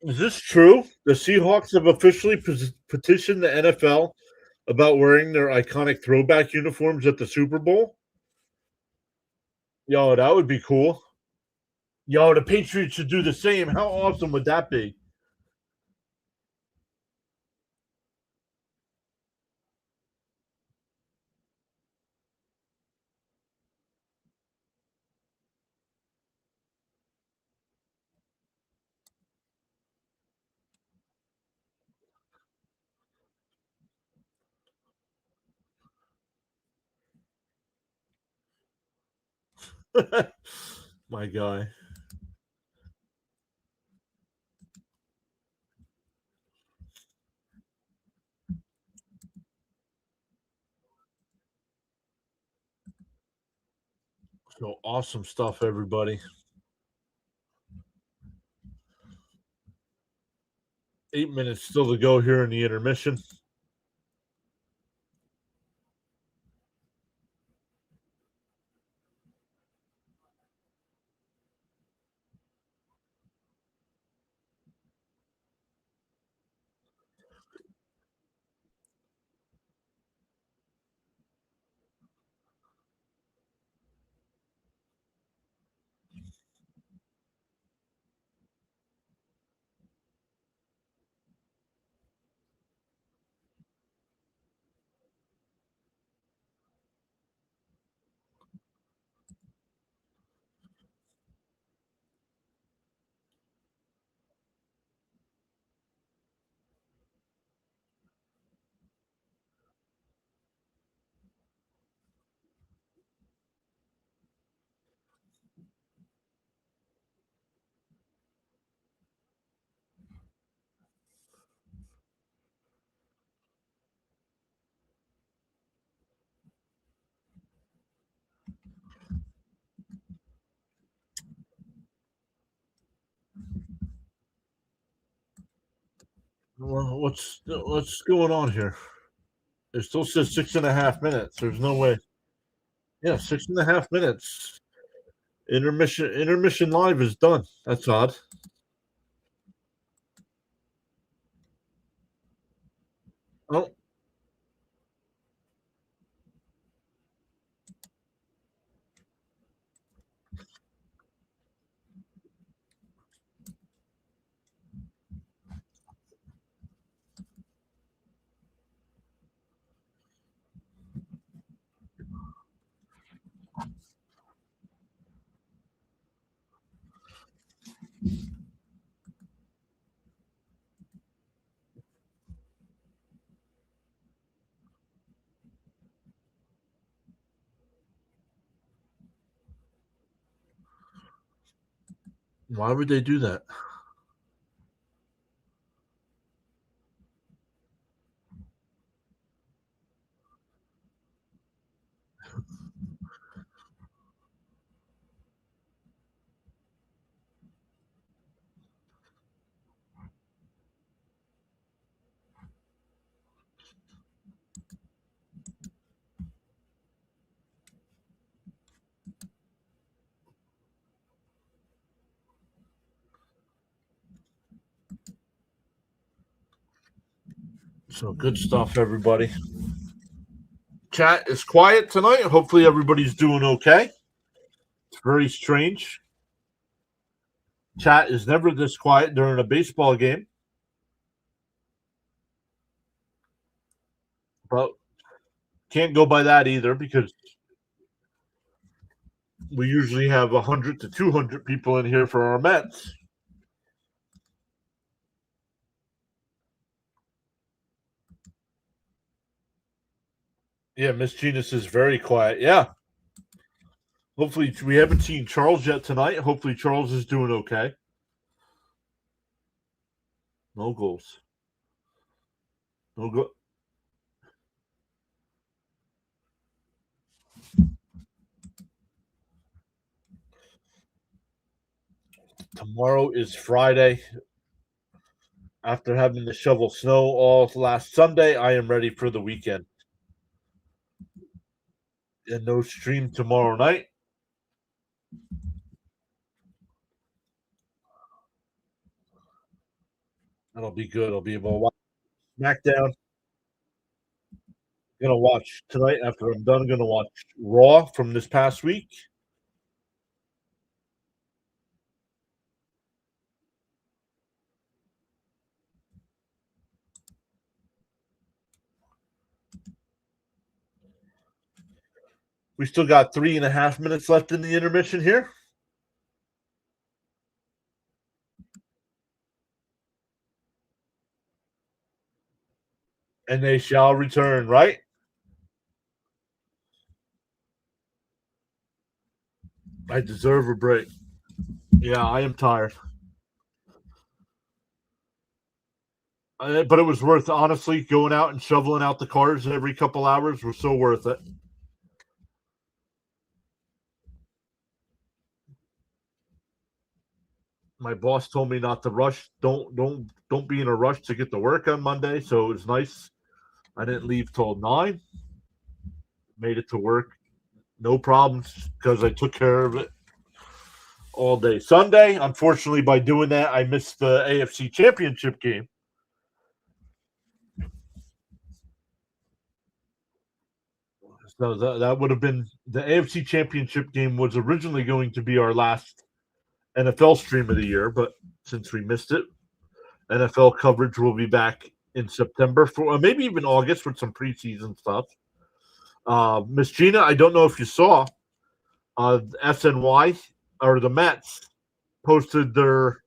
Is this true? The Seahawks have officially petitioned the NFL about wearing their iconic throwback uniforms at the Super Bowl. Yo, that would be cool. Yo, the Patriots should do the same. How awesome would that be? My guy. So awesome stuff, everybody. 8 minutes still to go here in the intermission. Well, what's going on here? It still says 6.5 minutes. There's no way. Yeah, 6.5 minutes. Intermission live is done. That's odd. Oh, why would they do that? So good stuff, everybody. Chat is quiet tonight. Hopefully, everybody's doing okay. It's very strange. Chat is never this quiet during a baseball game. But can't go by that either because we usually have 100 to 200 people in here for our Mets. Yeah, Miss Genus is very quiet. Yeah. Hopefully, we haven't seen Charles yet tonight. Hopefully, Charles is doing okay. No goals. No go. Tomorrow is Friday. After having to shovel snow all last Sunday, I am ready for the weekend. And no stream tomorrow night. That'll be good. I'll be able to watch SmackDown. Gonna watch tonight after I'm done. Gonna watch Raw from this past week. We still got 3.5 minutes left in the intermission here. And they shall return, right? I deserve a break. Yeah, I am tired. But it was worth, honestly, going out and shoveling out the cars every couple hours was so worth it. My boss told me not to rush. Don't be in a rush to get to work on Monday. So it was nice. I didn't leave till 9. Made it to work. No problems because I took care of it all day. Sunday, unfortunately, by doing that, I missed the AFC Championship game. So that would have been the AFC Championship game was originally going to be our last NFL stream of the year, but since we missed it, NFL coverage will be back in September for maybe even August with some preseason stuff. Miss Gina, I don't know if you saw SNY or the Mets posted their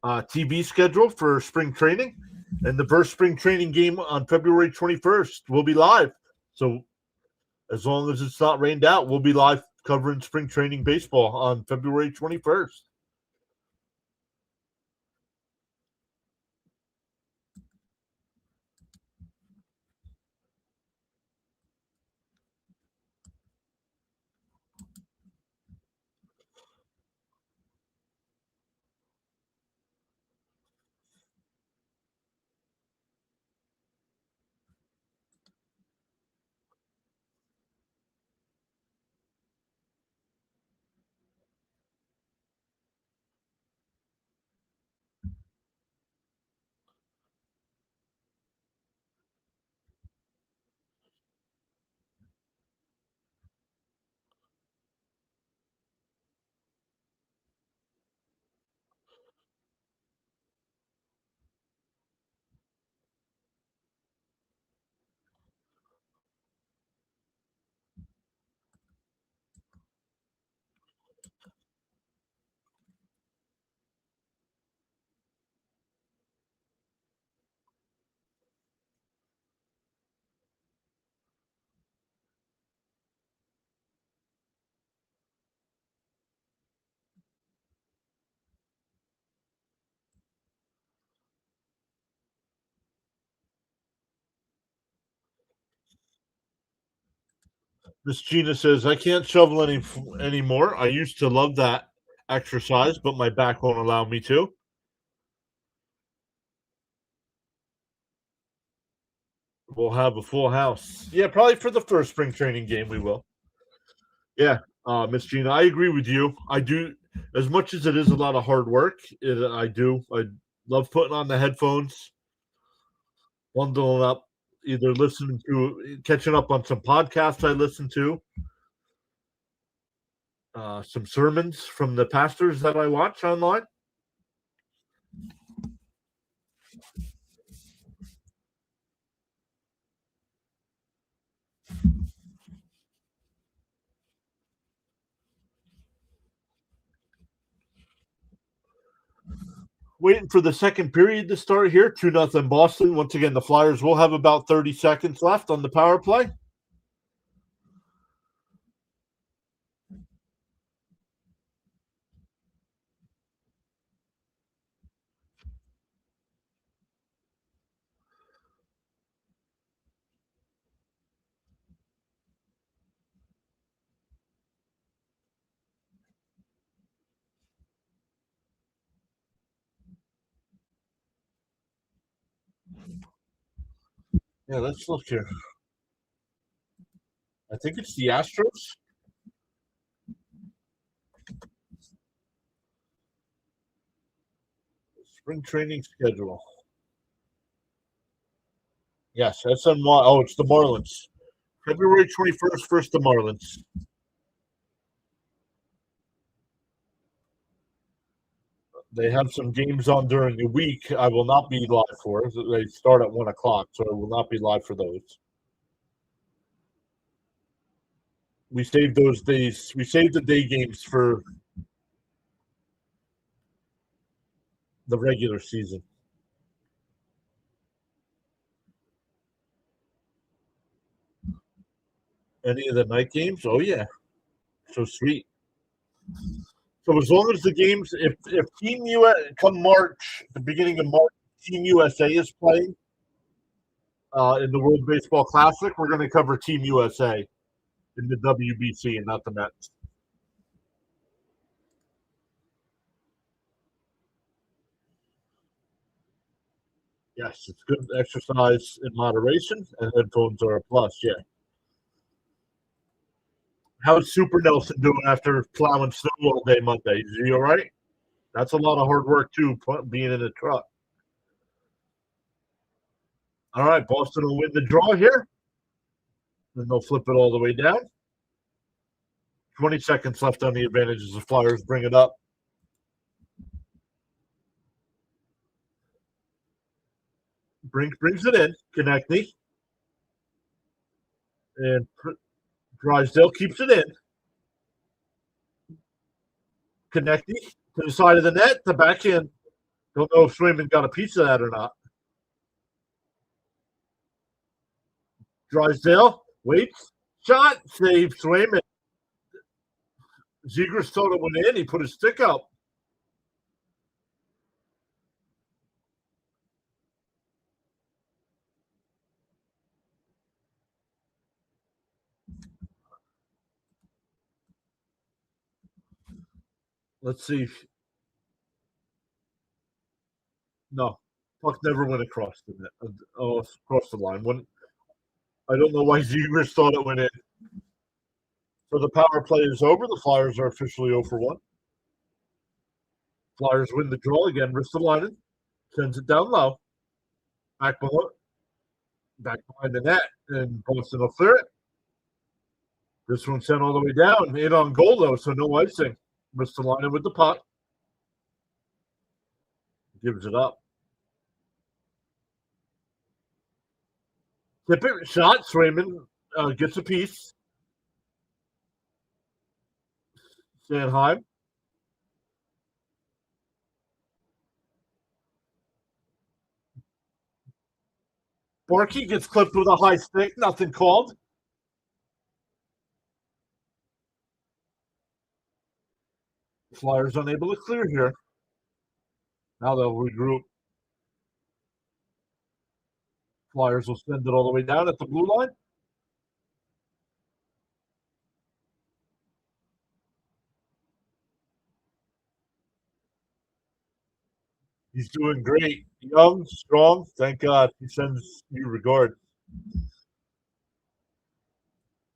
TV schedule for spring training, and the first spring training game on February 21st will be live. So as long as it's not rained out, we'll be live covering spring training baseball on February 21st. Miss Gina says, I can't shovel anymore. I used to love that exercise, but my back won't allow me to. We'll have a full house. Yeah, probably for the first spring training game, we will. Yeah, Miss Gina, I agree with you. I do, as much as it is a lot of hard work, I love putting on the headphones bundling up, either catching up on some podcasts I listen to, some sermons from the pastors that I watch online. Waiting for the second period to start here. 2-0 Boston. Once again, the Flyers will have about 30 seconds left on the power play. Yeah, let's look here. I think it's the Astros. Spring training schedule. Yes, that's on. Oh, it's the Marlins. February 21st, first the Marlins. They have some games on during the week. I will not be live for. They start at 1:00, so I will not be live for those. We saved those days. We saved the day games for the regular season. Any of the night games? Oh yeah, so sweet. So as long as the games, if Team US come March, the beginning of March, Team USA is playing in the World Baseball Classic, we're going to cover Team USA in the WBC and not the Mets. Yes, it's good exercise in moderation, and headphones are a plus. Yeah. How's Super Nelson doing after plowing snow all day Monday? Is he all right? That's a lot of hard work too, being in a truck. All right, Boston will win the draw here. Then they'll flip it all the way down. 20 seconds left on the advantage as the Flyers bring it up. Brings it in. Konechny. And Drysdale keeps it in. Konechny to the side of the net. The backhand. Don't know if Swayman got a piece of that or not. Drysdale waits. Shot. Save Swayman. Zegras thought it went in. He put his stick up. Let's see. No, puck never went across the net. Across the line. I don't know why Zegras thought it went in. So the power play is over. The Flyers are officially 0 for 1. Flyers win the draw again. Ristolainen sends it down low. Back behind the net, and Boston will clear it. This one sent all the way down. In on goal, though, so no icing. Ristolainen with the puck. Gives it up. Tip it, shot. Swayman gets a piece. Sanheim. Barkey gets clipped with a high stick. Nothing called. Flyers unable to clear here. Now they'll regroup. Flyers will send it all the way down at the blue line. He's doing great. Young, strong. Thank God. He sends you regard.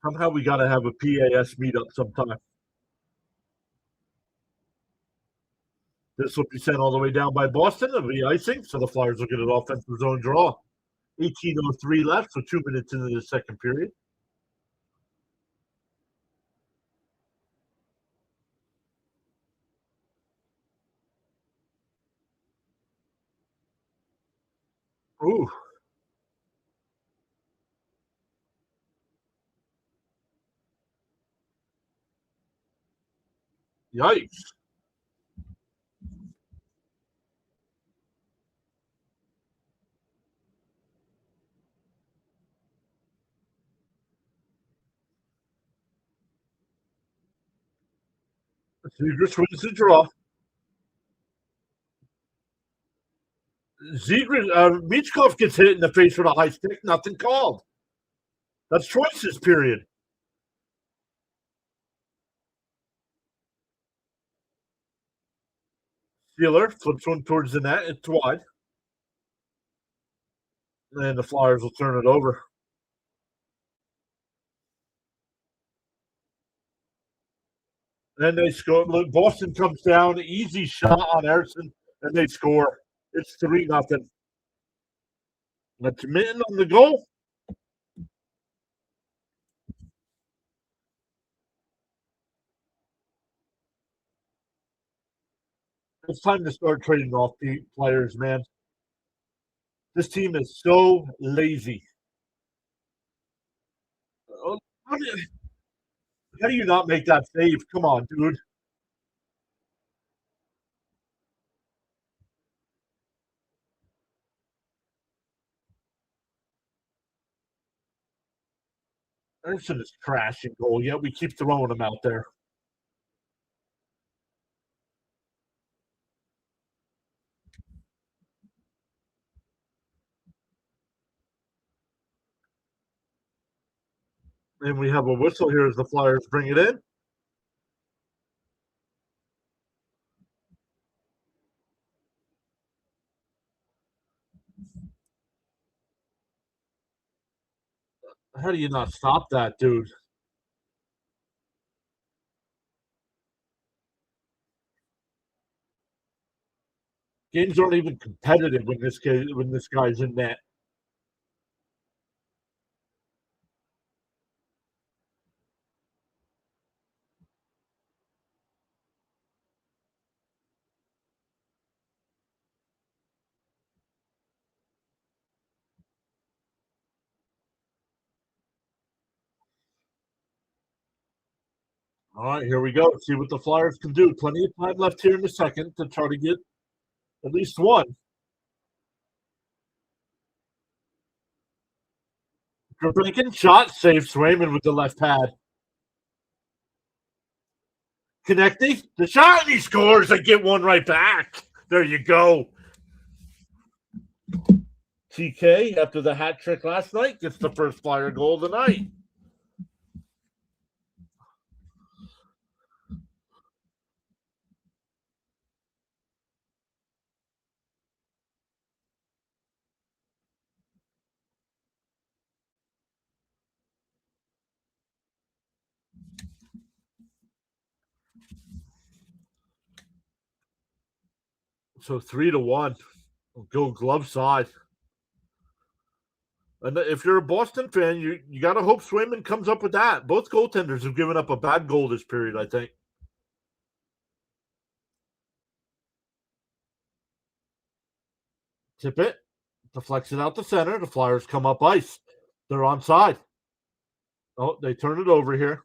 Somehow we got to have a PAS meetup sometime. This will be sent all the way down by Boston. It'll be icing, so the Flyers will get an offensive zone draw. 18:03 left, so 2 minutes into the second period. Ooh, yikes. Zegers wins the draw. Michkov gets hit in the face with a high stick, nothing called. That's choices, period. Steeler flips one towards the net. It's wide. And the Flyers will turn it over. Then they score. Look, Boston comes down, easy shot on Erickson, and they score. It's 3-0. That's Minton on the goal. It's time to start trading off the players, man. This team is so lazy. Oh, how do you not make that save? Come on, dude. Erickson is crashing goal, yet we keep throwing him out there. And we have a whistle here as the Flyers bring it in. How do you not stop that, dude? Games aren't even competitive when this guy's in net. All right, here we go. See what the Flyers can do. Plenty of time left here in the second to try to get at least one. Drinking shot saves Swayman with the left pad. Connecting the shot, and he scores. I get one right back. There you go. TK, after the hat trick last night, gets the first Flyer goal of the night. So 3-1. We'll go glove side. And if you're a Boston fan, you got to hope Swayman comes up with that. Both goaltenders have given up a bad goal this period, I think. Tip it, deflects it out the center. The Flyers come up ice. They're on side. Oh, they turn it over here.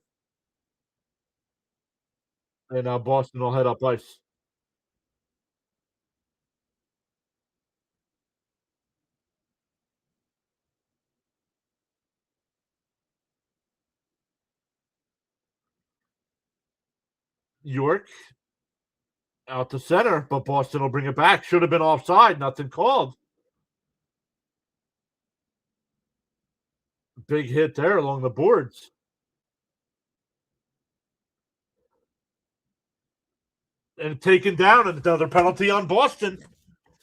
And now Boston will head up ice. York out the center, but Boston will bring it back. Should have been offside. Nothing called. Big hit there along the boards. And taken down, and another penalty on Boston.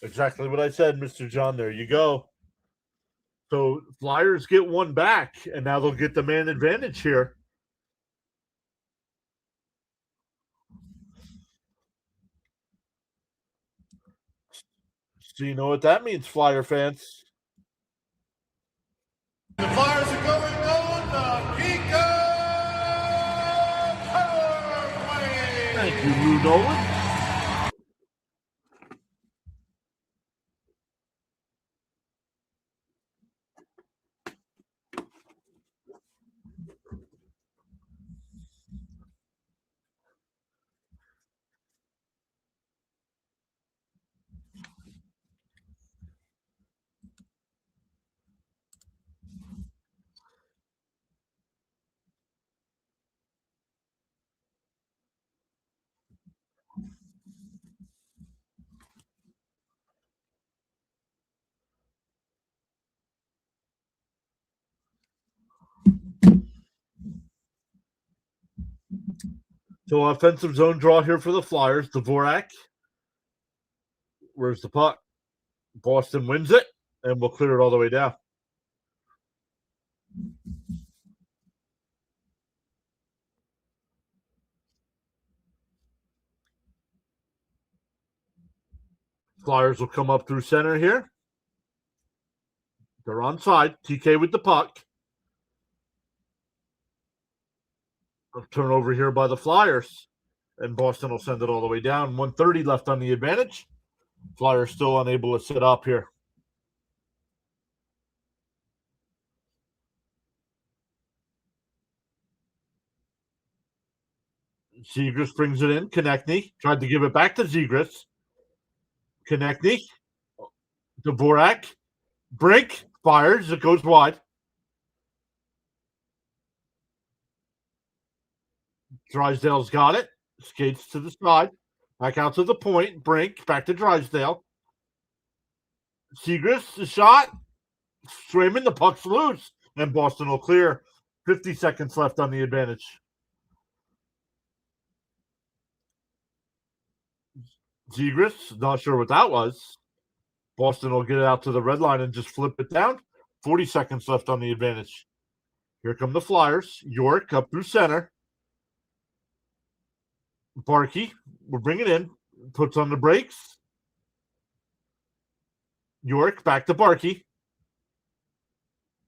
Exactly what I said, Mr. John. There you go. So Flyers get one back, and now they'll get the man advantage here. So you know what that means, Flyer fans. The Flyers are going on the Kika Powerway. Thank you, Lou Nolan. So offensive zone draw here for the Flyers. Dvorak. Where's the puck? Boston wins it, and we'll clear it all the way down. Flyers will come up through center here. They're onside. TK with the puck. A turnover here by the Flyers. And Boston will send it all the way down. 1:30 left on the advantage. Flyers still unable to sit up here. Zegras brings it in. Konechny tried to give it back to Zegras. Konechny. Dvorak. Brink fires. It goes wide. Drysdale's got it. Skates to the side. Back out to the point. Brink back to Drysdale. Zegras, the shot. Swayman, the puck's loose. And Boston will clear. 50 seconds left on the advantage. Zegras, not sure what that was. Boston will get it out to the red line and just flip it down. 40 seconds left on the advantage. Here come the Flyers. York up through center. Barkey will bring it in. Puts on the brakes. York back to Barkey.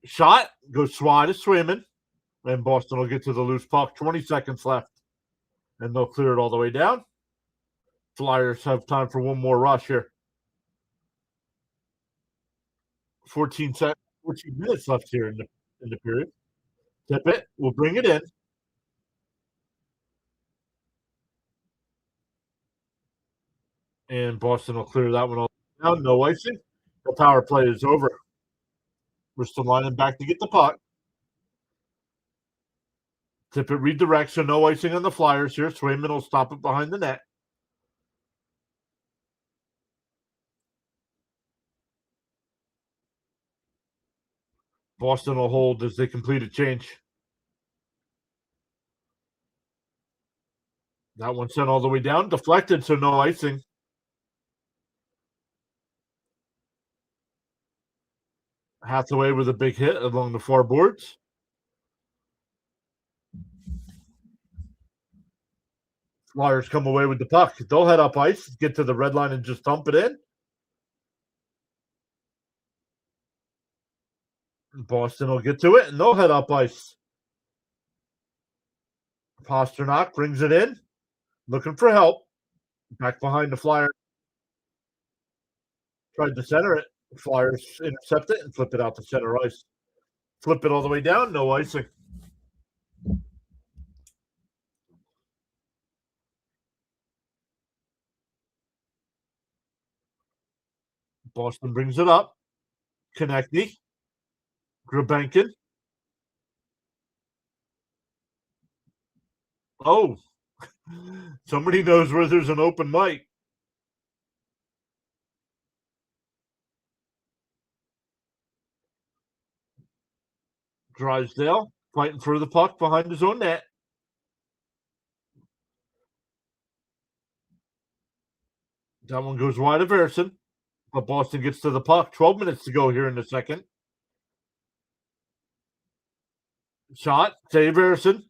Shot goes wide to Swayman. And Boston will get to the loose puck. 20 seconds left. And they'll clear it all the way down. Flyers have time for one more rush here. 14 minutes left here in the period. Tippett will bring it in. And Boston will clear that one all down. No icing. The power play is over. We're still lining back to get the puck. Tippett redirects, so no icing on the Flyers here. Swayman will stop it behind the net. Boston will hold as they complete a change. That one sent all the way down. Deflected, so no icing. Hathaway with a big hit along the far boards. Flyers come away with the puck. They'll head up ice, get to the red line, and just dump it in. Boston will get to it, and they'll head up ice. Pasternak brings it in, looking for help. Back behind the Flyers. Tried to center it. Flyers intercept it and flip it out to center ice. Flip it all the way down, no icing. Boston brings it up. Konechny. Grabenkin. Oh, somebody knows where there's an open mic. Drysdale fighting for the puck behind his own net. That one goes wide of Ersson, but Boston gets to the puck. 12 minutes to go here in the second. Shot, save Ersson.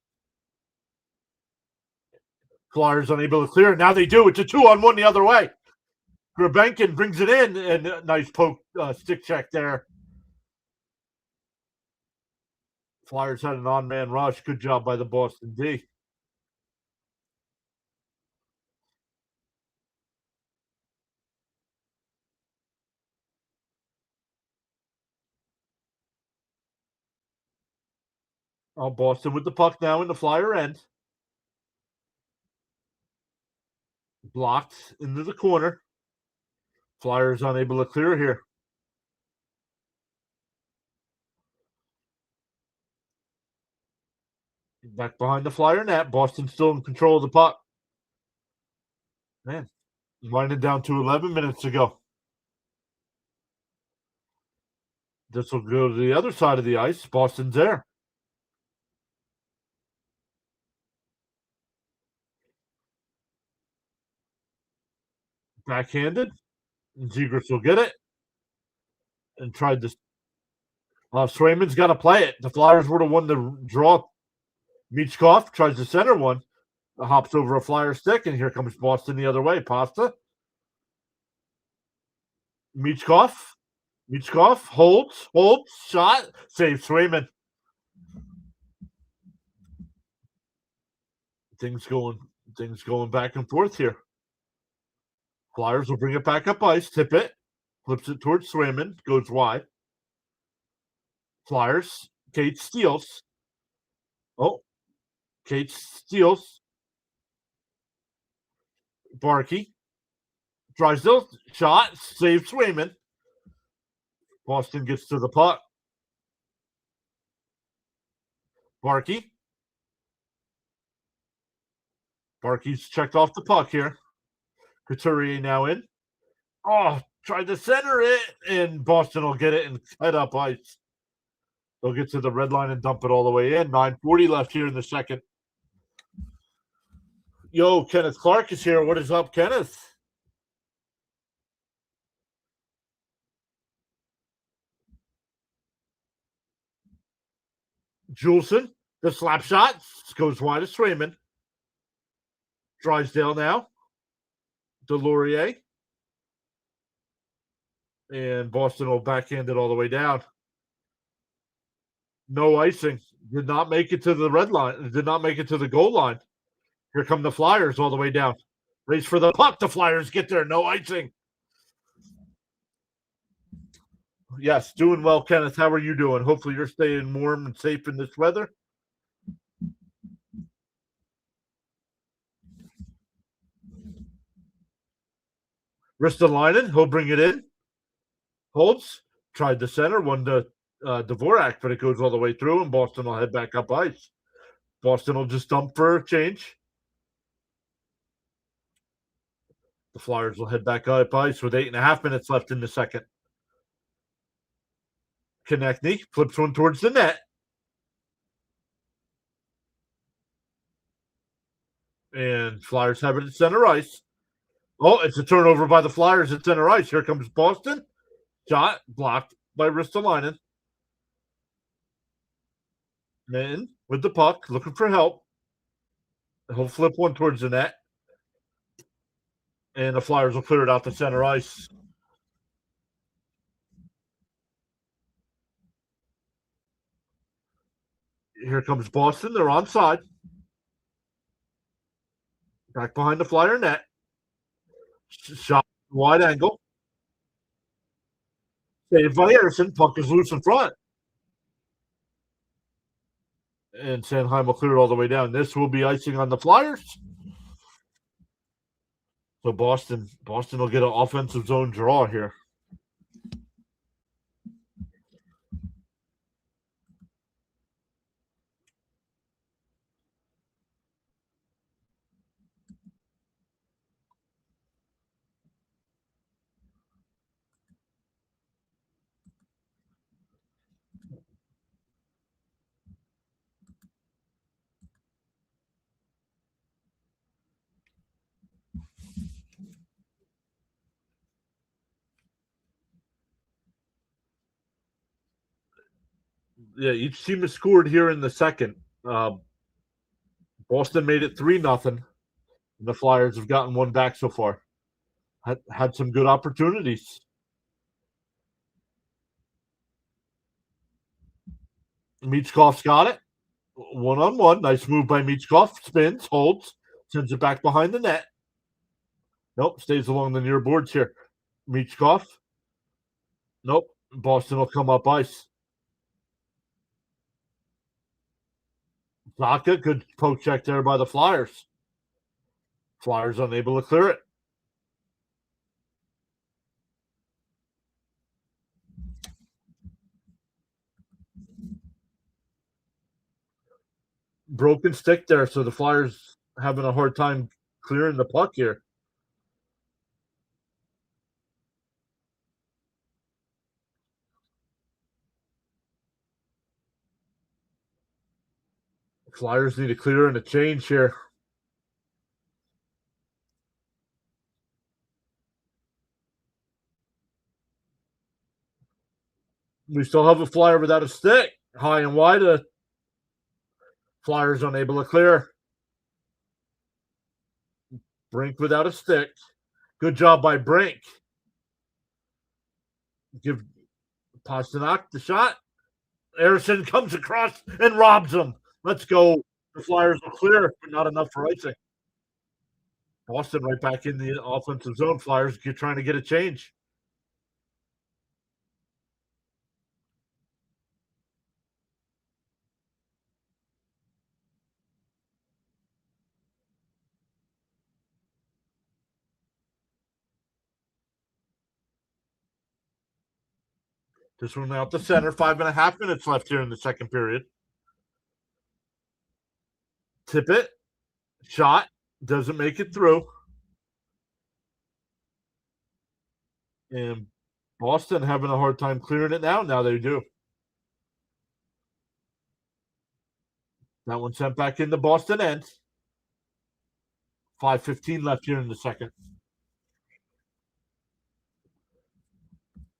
Flyers unable to clear. Now they do. It's a 2-on-1 the other way. Grabenkin brings it in, and nice poke stick check there. Flyers had an on-man rush. Good job by the Boston D. Oh, Boston with the puck now in the Flyer end. Blocked into the corner. Flyers unable to clear here. Back behind the Flyer net. Boston still in control of the puck. Man, winding down to 11 minutes to go. This will go to the other side of the ice. Boston's there. Backhanded. Zegras will get it and tried to. Swayman's got to play it. The Flyers were the one to draw. Michkov tries to center one. Hops over a Flyer stick, and here comes Boston the other way. Pasta. Michkov holds, shot, saves Swayman. Things going back and forth here. Flyers will bring it back up ice, tip it, flips it towards Swayman, goes wide. Flyers, Kate steals. Oh, Kate steals. Barkey. Drysdale, shot, saves Swayman. Boston gets to the puck. Barkey's checked off the puck here. Couturier now in. Oh, tried to center it, and Boston will get it and head up ice. They'll get to the red line and dump it all the way in. 9:40 left here in the second. Yo, Kenneth Clark is here. What is up, Kenneth? Juleson, the slap shot goes wide of Swayman. Drysdale now. Delorier. And Boston will backhand it all the way down. No icing. Did not make it to the red line. Did not make it to the goal line. Here come the Flyers all the way down. Race for the puck. The Flyers get there. No icing. Yes, doing well, Kenneth. How are you doing? Hopefully you're staying warm and safe in this weather. Ristolainen, he'll bring it in. Holds. Tried the center, one to Dvorak, but it goes all the way through, and Boston will head back up ice. Boston will just dump for a change. The Flyers will head back up ice with 8.5 minutes left in the second. Konechny flips one towards the net. And Flyers have it at center ice. Oh, it's a turnover by the Flyers at center ice. Here comes Boston. Shot blocked by Ristolainen. Man with the puck, looking for help. He'll flip one towards the net. And the Flyers will clear it out to center ice. Here comes Boston. They're onside. Back behind the Flyer net. Shot wide angle. Saved by Anderson. Puck is loose in front. And Sanheim will clear it all the way down. This will be icing on the Flyers. So Boston will get an offensive zone draw here. Yeah, each team has scored here in the second. Boston made it 3-0. The Flyers have gotten one back so far. Had some good opportunities. Michkov's got it. One on one. Nice move by Michkov. Spins, holds, sends it back behind the net. Nope, stays along the near boards here. Michkov. Nope. Boston will come up ice. Zaka, good poke check there by the Flyers. Flyers unable to clear it. Broken stick there, so the Flyers having a hard time clearing the puck here. Flyers need to clear and a change here. We still have a Flyer without a stick. High and wide. Flyers unable to clear. Brink without a stick. Good job by Brink. Give Pasternak the shot. Harrison comes across and robs him. Let's go. The Flyers will clear, but not enough for icing. Boston right back in the offensive zone. Flyers trying to get a change. This one out the center. 5.5 minutes left here in the second period. Tip it. Shot. Doesn't make it through. And Boston having a hard time clearing it now. Now they do. That one sent back into Boston end. 5:15 left here in the second.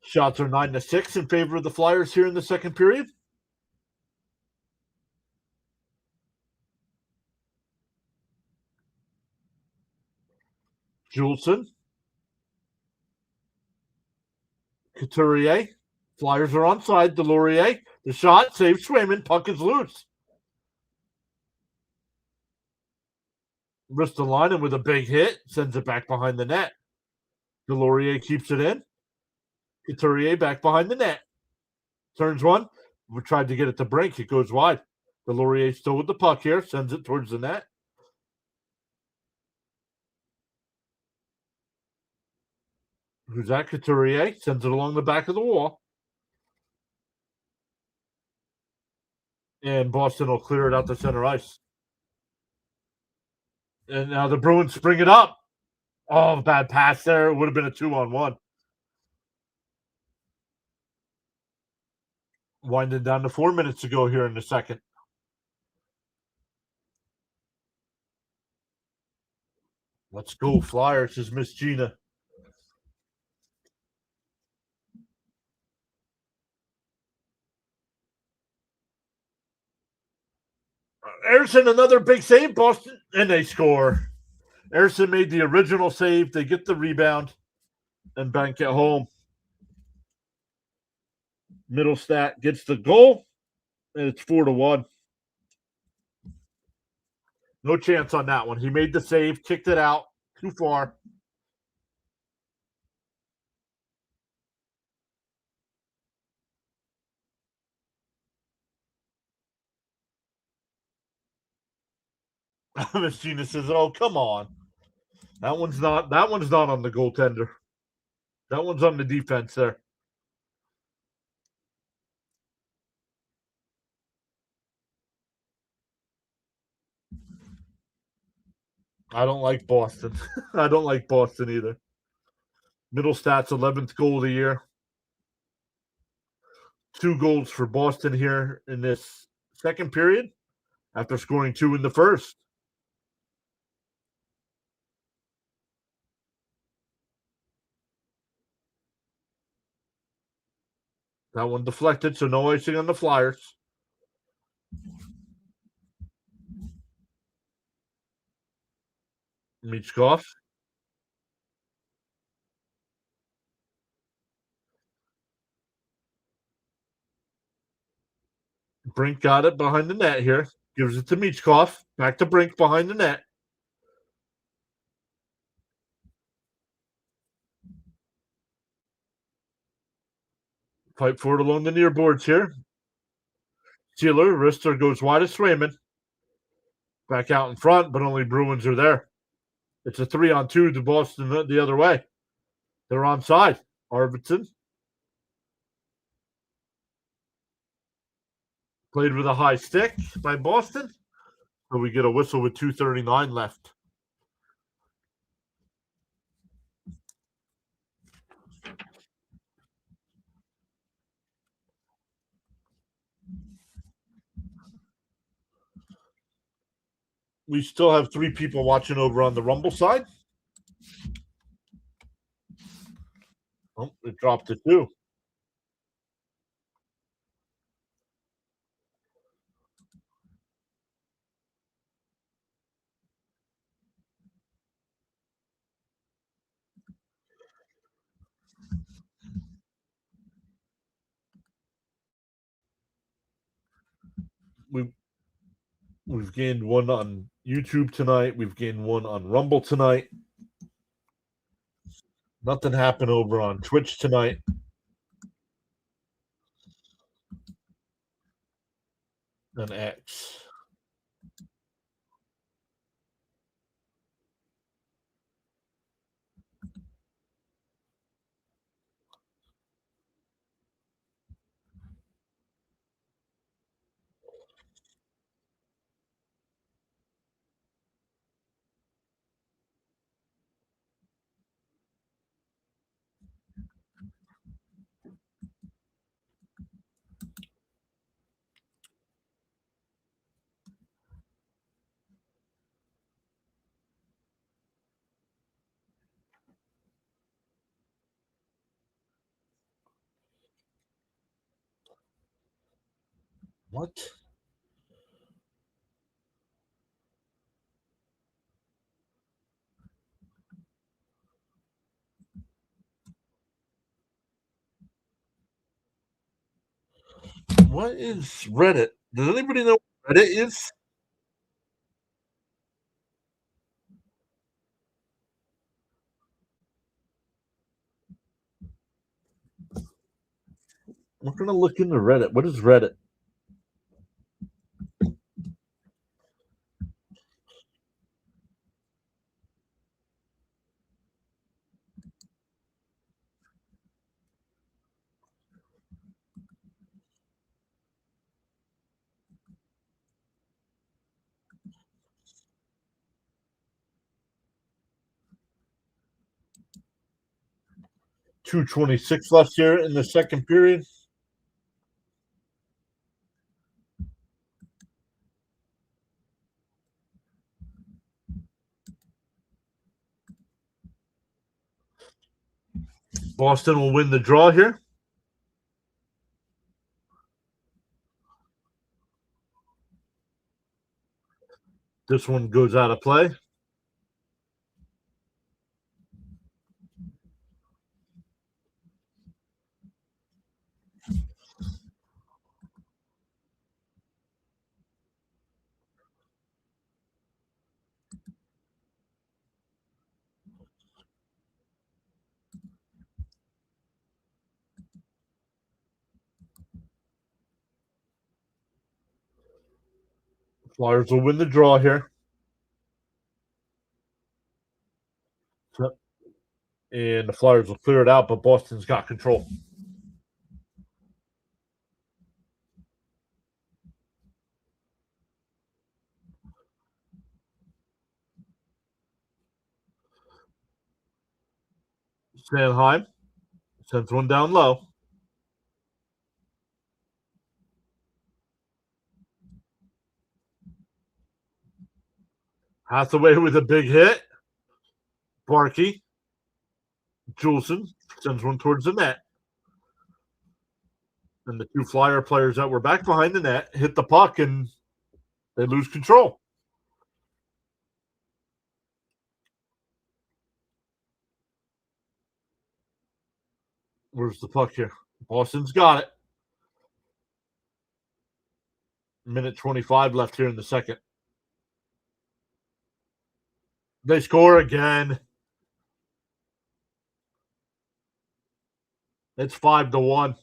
Shots are 9-6 in favor of the Flyers here in the second period. Juleson. Couturier. Flyers are onside. Delorier. The shot saves Swayman. Puck is loose. Ristolainen with a big hit. Sends it back behind the net. Delorier keeps it in. Couturier back behind the net. Turns one. We tried to get it to Brink. It goes wide. Delorier still with the puck here. Sends it towards the net. Who's that? Couturier sends it along the back of the wall. And Boston will clear it out to center ice. And now the Bruins bring it up. Oh, bad pass there. It would have been a 2-on-1. Winding down to 4 minutes to go here in the second. Let's go, Flyers, says Miss Gina. Ersson, another big save, Boston, and they score. Ersson made the original save. They get the rebound and bank it home. Middlestat gets the goal, and it's 4-1. No chance on that one. He made the save, kicked it out too far. Miss Gina says, "Oh, come on. That one's not on the goaltender. That one's on the defense there." I don't like Boston. I don't like Boston either. Middlestat's 11th goal of the year. 2 goals for Boston here in this second period after scoring 2 in the first. That one deflected, so no icing on the Flyers. Michkov. Brink got it behind the net here. Gives it to Michkov. Back to Brink behind the net. Fight for it along the near boards here. Sealer, wrister goes wide of Swayman. Back out in front, but only Bruins are there. It's a 3-on-2 to Boston the other way. They're onside. Arvidsson played with a high stick by Boston. So we get a whistle with 2:39 left. We still have 3 people watching over on the Rumble side. Oh, it dropped to 2. We've gained 1 on YouTube tonight. We've gained 1 on Rumble tonight. Nothing happened over on Twitch tonight. And X. What? What is Reddit? Does anybody know what Reddit is? We're gonna look into Reddit. What is Reddit? .226 left here in the second period. Boston will win the draw here. This one goes out of play. Flyers will win the draw here. And the Flyers will clear it out, but Boston's got control. Sanheim sends one down low. Hathaway with a big hit. Barkey. Juleson sends one towards the net. And the 2 Flyer players that were back behind the net hit the puck and they lose control. Where's the puck here? Boston's got it. Minute 25 left here in the second. They score again. It's 5-1.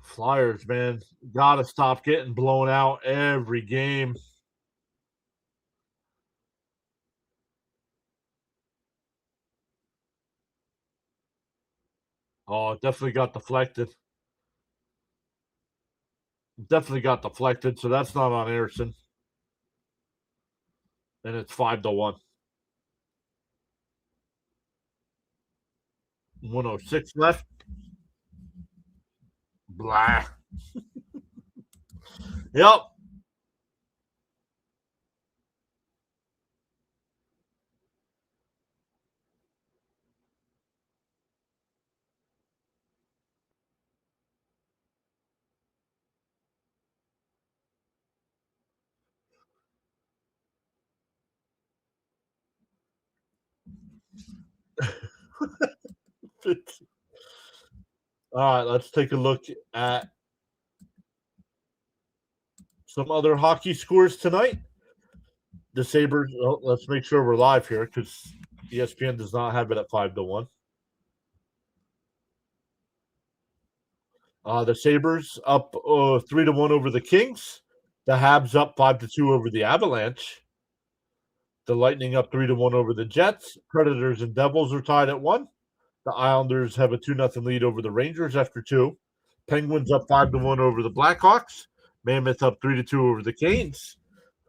Flyers, man, gotta stop getting blown out every game. Oh, it definitely got deflected. Definitely got deflected, so that's not on Anderson. And it's 5-1. 106 left. Blah. Yep. All right, let's take a look at some other hockey scores tonight. The Sabres, let's make sure we're live here because ESPN does not have it at 5-1. The Sabres up 3-1 over the Kings. The Habs up 5-2 over the Avalanche. The Lightning up 3-1 over the Jets. Predators and Devils are tied at 1. The Islanders have a 2-0 lead over the Rangers after 2. Penguins up 5-1 over the Blackhawks. Mammoth up 3-2 over the Canes.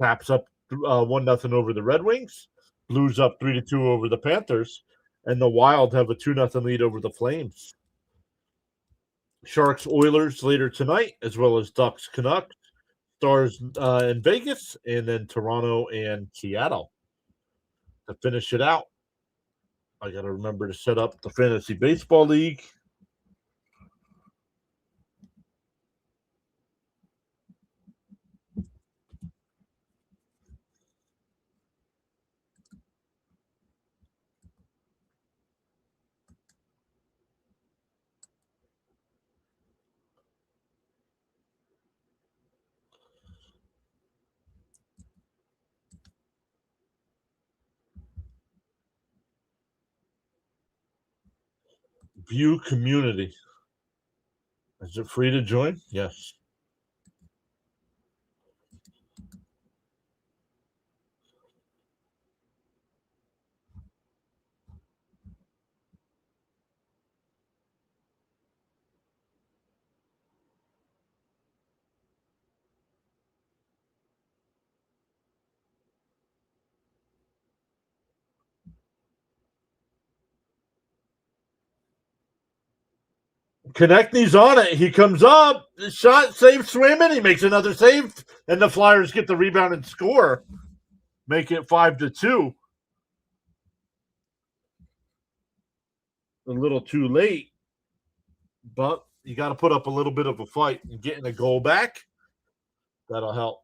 Caps up 1-0 over the Red Wings. Blues up 3-2 over the Panthers. And the Wild have a 2-0 lead over the Flames. Sharks Oilers later tonight, as well as Ducks Canucks. Stars in Vegas, and then Toronto and Seattle. To finish it out, I got to remember to set up the Fantasy Baseball League. View Community. Is it free to join? Yes. Konechny's on it. He comes up, shot, save, swimming. He makes another save, and the Flyers get the rebound and score. Make it 5-2. A little too late, but you got to put up a little bit of a fight and getting a goal back. That'll help.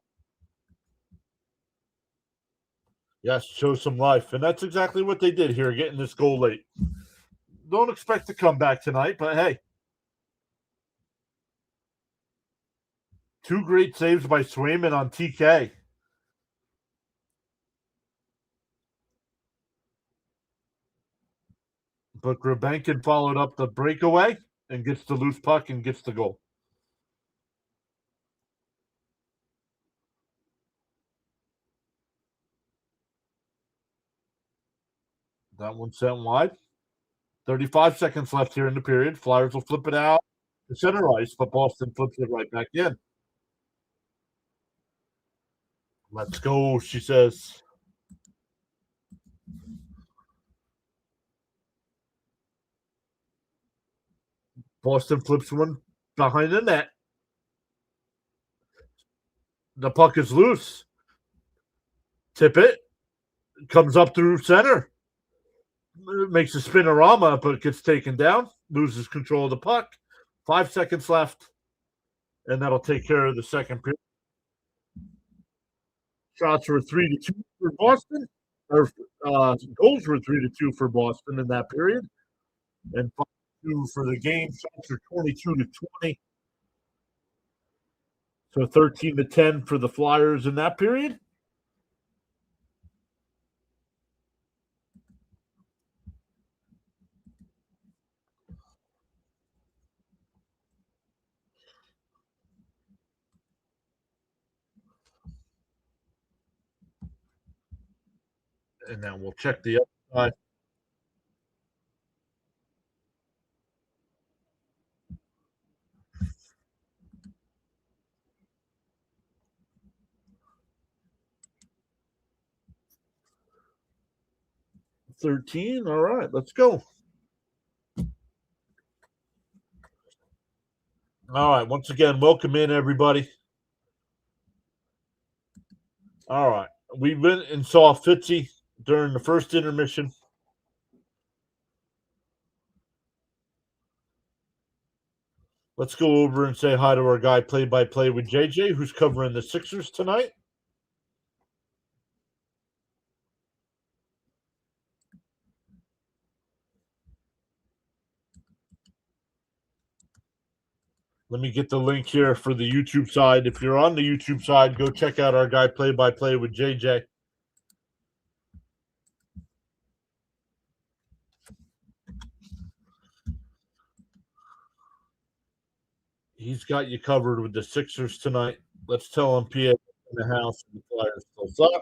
Yes, show some life. And that's exactly what they did here, getting this goal late. Don't expect to come back tonight, but hey. 2 great saves by Swayman on TK. But Grabenkin followed up the breakaway and gets the loose puck and gets the goal. That one sent wide. 35 seconds left here in the period. Flyers will flip it out to center ice, but Boston flips it right back in. Let's go, she says. Boston flips one behind the net. The puck is loose. Tip it. Comes up through center. It makes a spinorama, but it gets taken down. loses control of the puck. 5 seconds left, and that'll take care of the second period. Shots were 3-2 for Boston, or goals were 3-2 for Boston in that period, and 5-2 for the game. Shots are 22-20, so 13-10 for the Flyers in that period. And then we'll check the other side. $13. All right, let's go. All right, once again, welcome in, everybody. All right, we went and saw Fitzy during the first intermission. Let's go over and say hi to our guy play-by-play with JJ, who's covering the Sixers tonight. Let me get the link here for the YouTube side. If you're on the YouTube side, go check out our guy play-by-play with JJ. He's got you covered with the Sixers tonight. Let's tell him PA in the house and the Flyers still suck.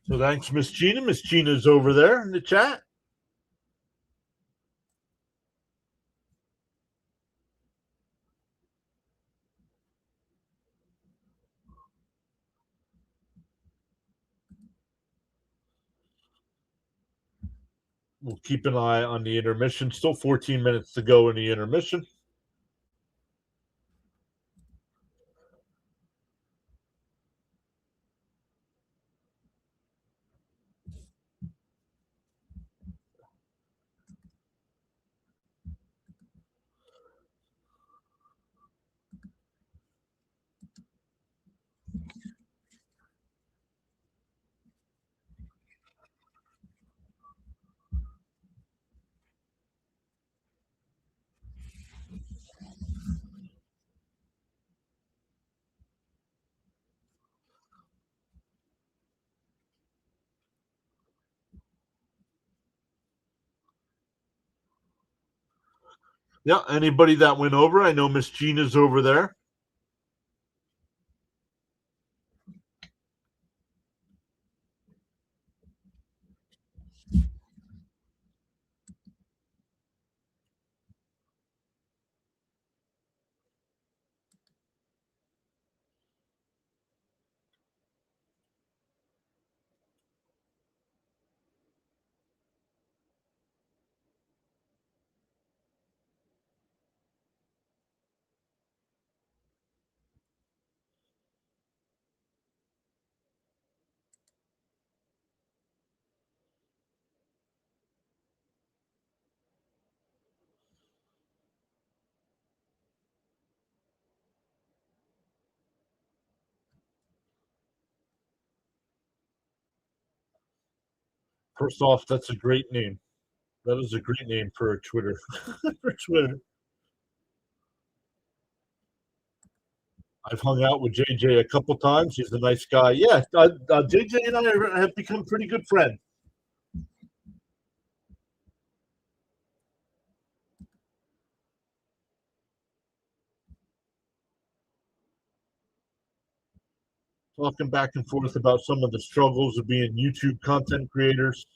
So thanks, Miss Gina. Miss Gina's over there in the chat. We'll keep an eye on the intermission. Still 14 minutes to go in the intermission. Yeah, anybody that went over, I know Miss Gina's over there. First off, that's a great name. That is a great name for a Twitter. For Twitter. I've hung out with JJ a couple times. He's a nice guy. Yeah, JJ and I have become pretty good friends. talking back and forth about some of the struggles of being YouTube content creators.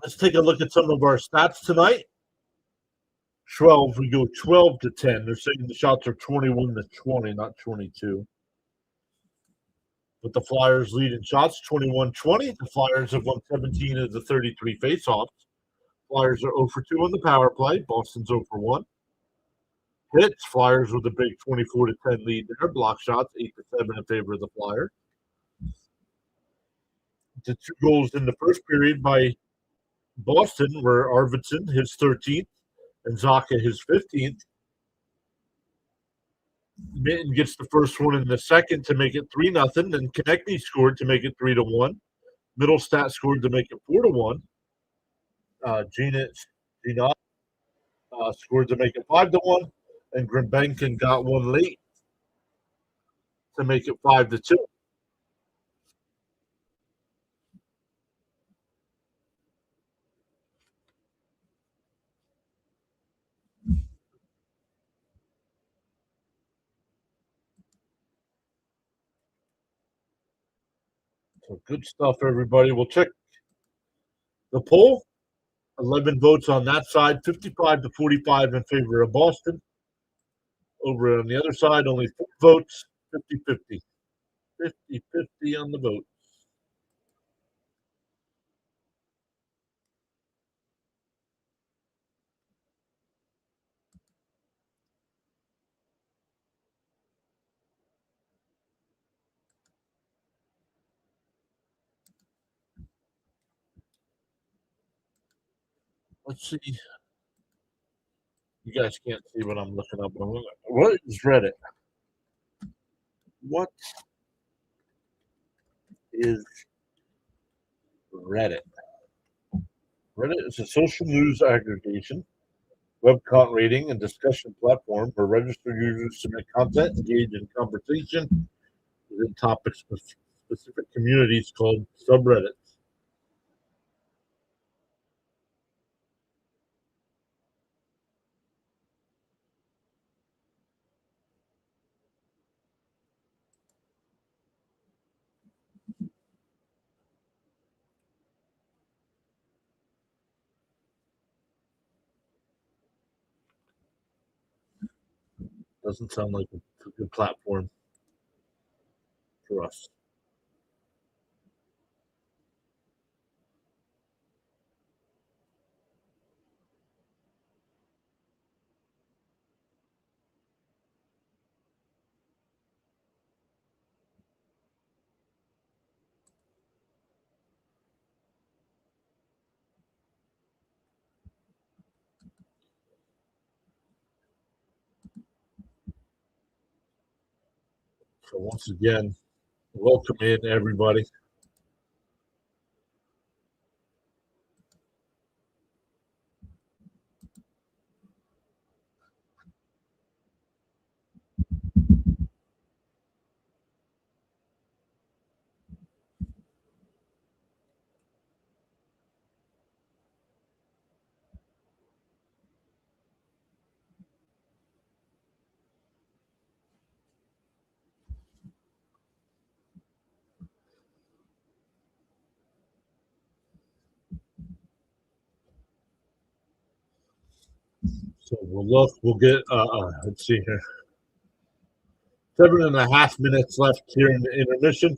Let's take a look at some of our stats tonight. 12, we go 12 to 10. They're saying the shots are 21 to 20, not 22. But the Flyers lead in shots 21-20. The Flyers have won 17 of the 33 faceoffs. Flyers are 0 for 2 on the power play. Boston's 0 for 1. Hits, Flyers with a big 24 to 10 lead there. Block shots 8 to 7 in favor of the Flyers. The 2 goals in the first period by Boston were Arvidsson, his 13th, and Zacha, his 15th. Minton gets the first one in the second to make it 3-0. Then Konechny scored to make it 3-1. Middlestat scored to make it 4-1. Gina scored to make it 5-1. And Grimbenkin got one late to make it 5-2. So good stuff, everybody. We'll check the poll. 11 votes on that side, 55 to 45 in favor of Boston. Over on the other side, only 4 votes, 50-50. 50-50 on the vote. Let's see. You guys can't see what I'm looking up. What is Reddit? What is Reddit? Reddit is a social news aggregation, web content rating, and discussion platform for registered users to make content, engage in conversation within topics of specific communities called subreddits. Doesn't sound like a good platform for us. So once again, welcome in everybody. So we'll look. We'll get. Let's see here. 7.5 minutes left here in the intermission.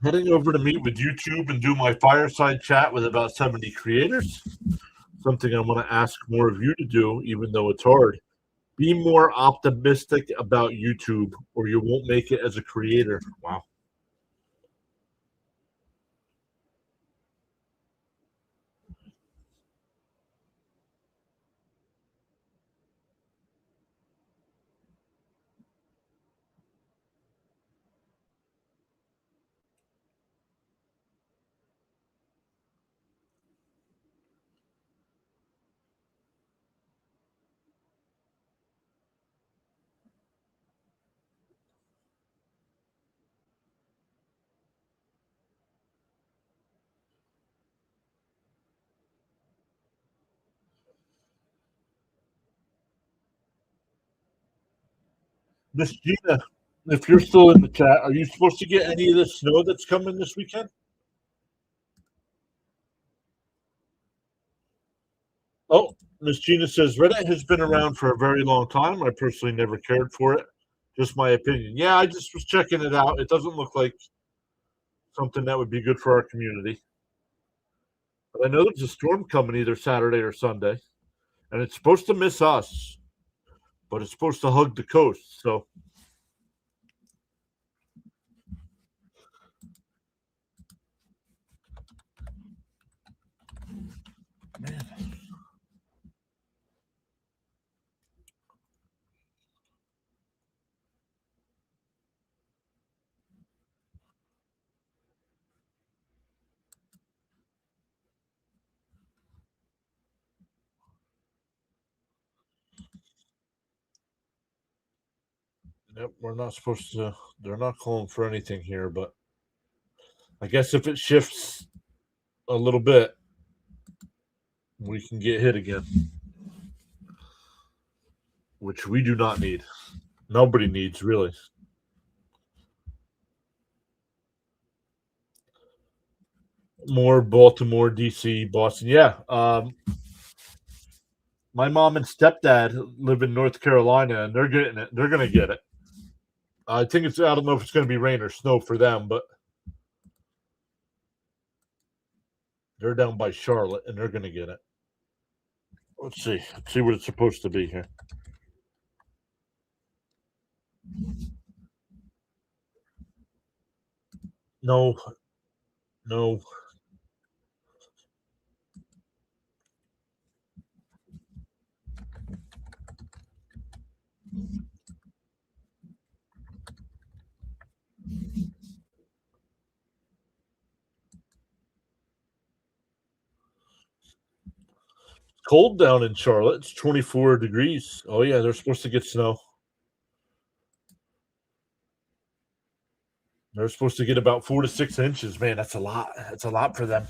Heading over to meet with YouTube and do my fireside chat with about 70 creators. something I want to ask more of you to do, even though it's hard. Be more optimistic about YouTube, or you won't make it as a creator. Wow. Miss Gina, if you're still in the chat, are you supposed to get any of the snow that's coming this weekend? Oh, Miss Gina says Reddit has been around for a very long time. I personally never cared for it. Just my opinion. Yeah, I just was checking it out. It doesn't look like something that would be good for our community. But I know there's a storm coming either Saturday or Sunday, and it's supposed to miss us, but it's supposed to hug the coast. So, man, yep, we're not supposed to. They're not calling for anything here, but I guess if it shifts a little bit, we can get hit again, which we do not need. Nobody needs really. More Baltimore, DC, Boston. Yeah. My mom and stepdad live in North Carolina, and they're getting it. They're going to get it. I think it's. I don't know if it's going to be rain or snow for them, but they're down by Charlotte, and they're going to get it. Let's see. Let's see what it's supposed to be here. No, no. Cold down in Charlotte. It's 24 degrees. Oh yeah, they're supposed to get snow. They're supposed to get about 4 to 6 inches. Man, that's a lot. That's a lot for them.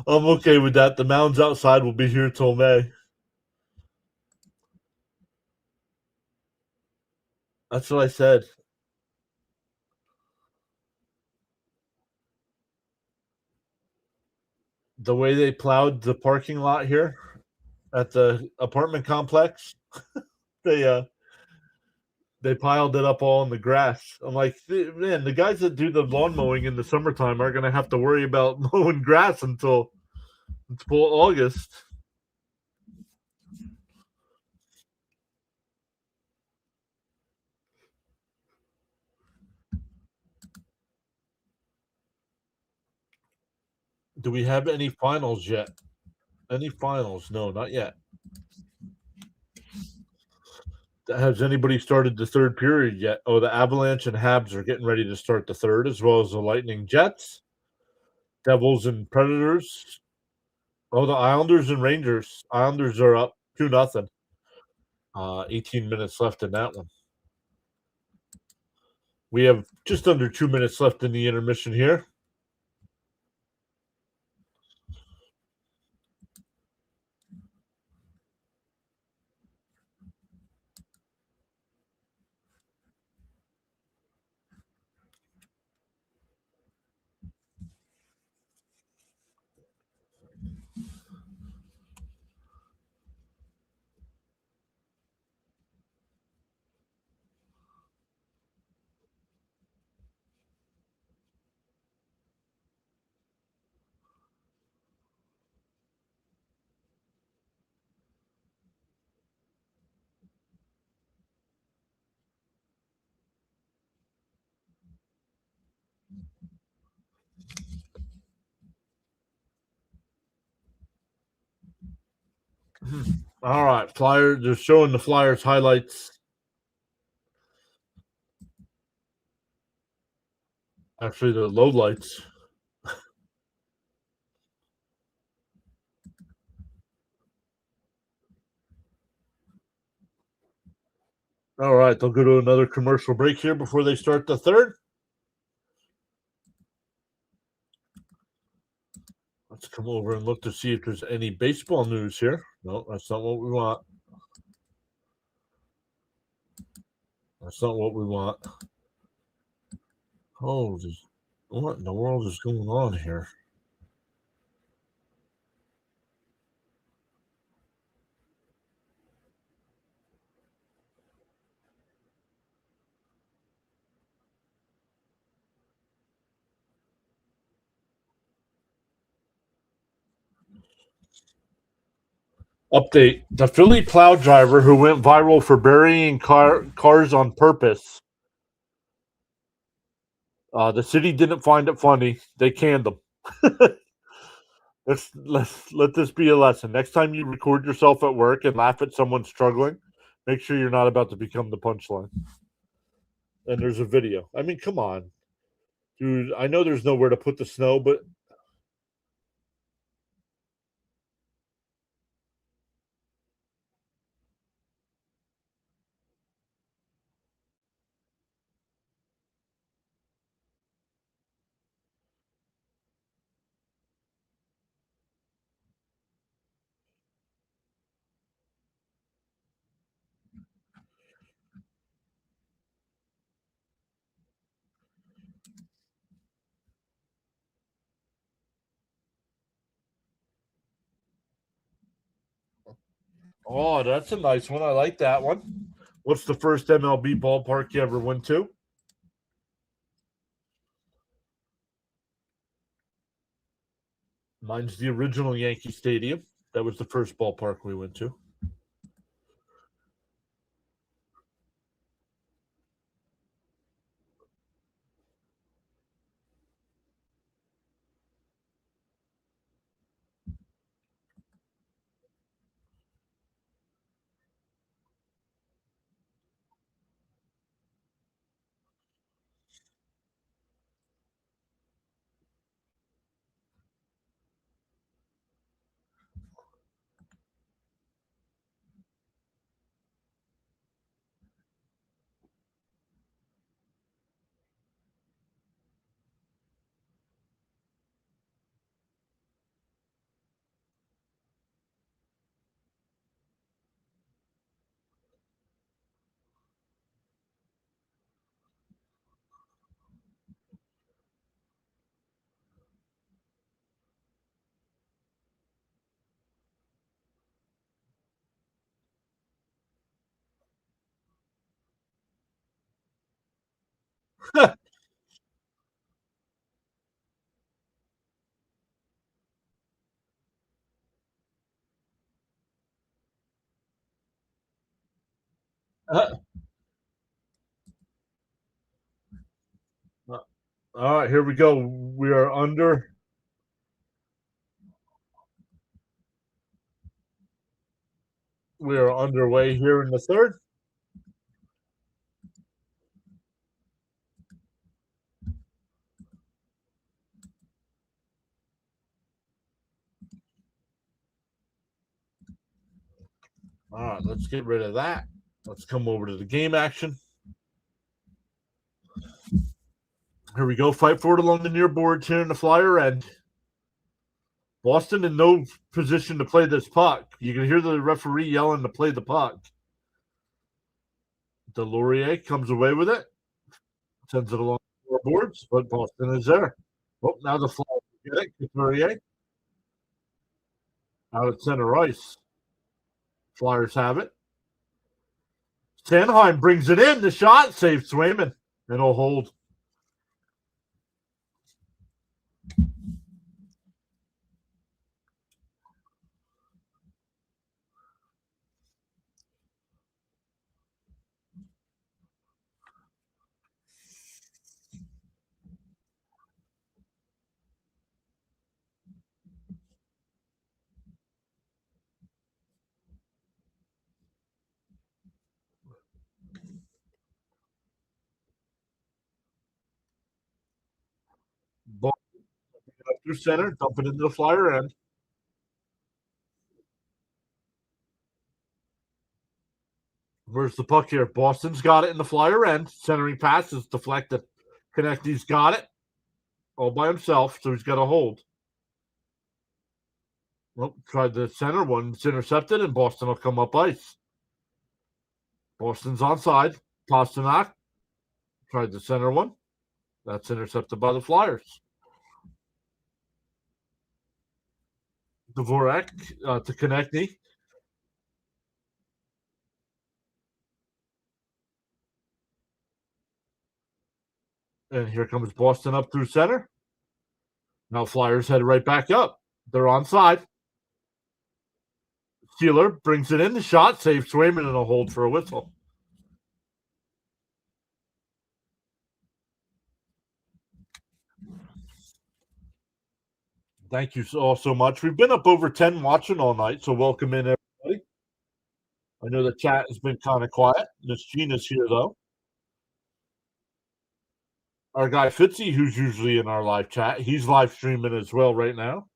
I'm okay with that. The mounds outside will be here till May. That's what I said. The way they plowed the parking lot here at the apartment complex, they uh they piled it up all in the grass. I'm like, man, the guys that do the lawn mowing in the summertime are gonna have to worry about mowing grass until August. Do we have any finals yet? Any finals? No, not yet. Has anybody started the third period yet? Oh, the Avalanche and Habs are getting ready to start the third, as well as the Lightning Jets, Devils and Predators. Oh, the Islanders and Rangers. Islanders are up 2-0. 18 minutes left in that one. We have just under 2 minutes left in the intermission here. All right, Flyers. They're showing the Flyers highlights. Actually, the low lights. All right, they'll go to another commercial break here before they start the third. Let's come over and look to see if there's any baseball news here. No, that's not what we want. That's not what we want. Oh, what in the world is going on here? Update: the Philly plow driver who went viral for burying cars on purpose. The city didn't find it funny. They canned them. Let's let this be a lesson. Next time you record yourself at work and laugh at someone struggling, make sure you're not about to become the punchline. And there's a video. I mean, come on, dude. I know there's nowhere to put the snow, but oh, that's a nice one. I like that one. What's the first MLB ballpark you ever went to? Mine's the original Yankee Stadium. That was the first ballpark we went to. All right, here we go. We are under. We are underway here in the third. All right, let's get rid of that. Let's come over to the game action. Here we go. Fight for it along the near boards here in the Flyer end. Boston in no position to play this puck. You can hear the referee yelling to play the puck. Delorier comes away with it, sends it along the boards, but Boston is there. Oh, now the Flyers get it. Couturier out at center ice. Flyers have it. Sanheim brings it in. The shot saves Swayman, and he'll hold. Ball up through center, dump it into the Flyer end. Where's the puck here? Boston's got it in the Flyer end. Centering pass is deflected. Konechny's got it all by himself, so he's got a hold. Well, tried the center one. It's intercepted, and Boston will come up ice. Boston's onside. Pasternak tried the center one. That's intercepted by the Flyers. Dvorak to Konechny. And here comes Boston up through center. Now Flyers head right back up. They're onside. Keeler brings it in. The shot saves Swayman and a hold for a whistle. Thank you all so much. We've been up over 10 watching all night, so welcome in, everybody. I know the chat has been kind of quiet. Miss Gina's here, though. Our guy Fitzy, who's usually in our live chat, he's live streaming as well right now.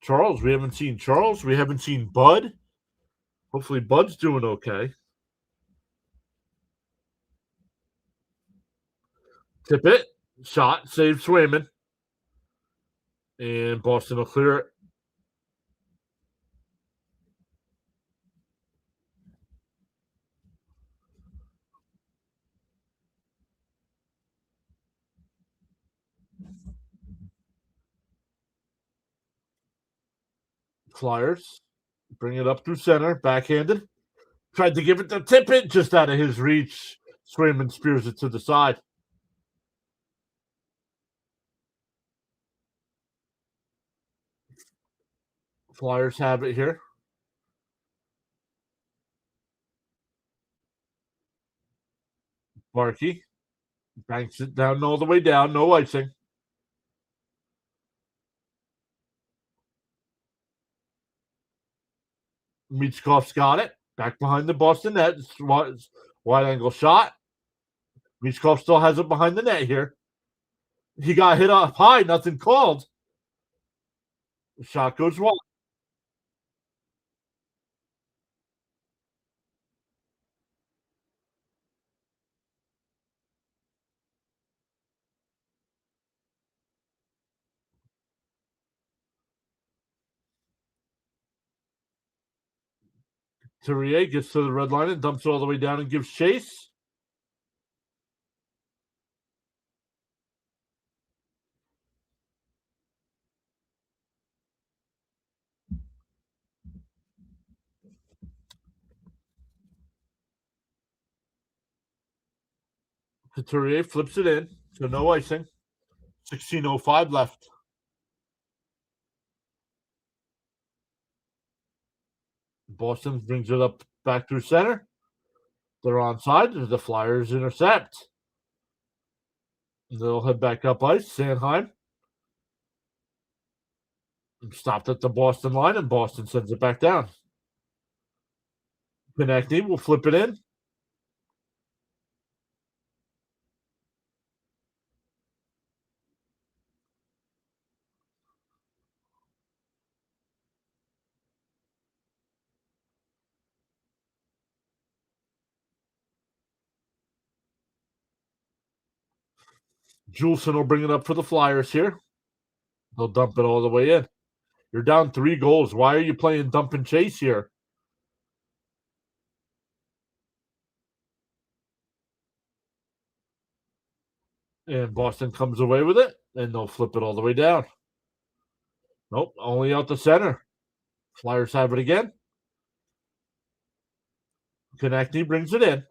Charles, we haven't seen Charles. We haven't seen Bud. Hopefully Bud's doing okay. Tip it. Shot. Save Swayman. And Boston will clear it. Flyers bring it up through center. Backhanded. Tried to give it to Tippett. Just out of his reach. Swayman spears it to the side. Flyers have it here. Markey banks it down all the way down. No icing. Michkov's got it. Back behind the Boston net. Wide angle shot. Michkov still has it behind the net here. He got hit up high. Nothing called. The shot goes wide. Terrier gets to the red line and dumps it all the way down and gives chase. Couturier flips it in, so no icing. 16:05 left. Boston brings it up back through center. They're onside. The Flyers intercept. They'll head back up ice. Sanheim stopped at the Boston line, and Boston sends it back down. Konechny will flip it in. Juleson will bring it up for the Flyers here. They'll dump it all the way in. You're down 3 goals. Why are you playing dump and chase here? And Boston comes away with it, and they'll flip it all the way down. Nope, only out the center. Flyers have it again. Konechny brings it in.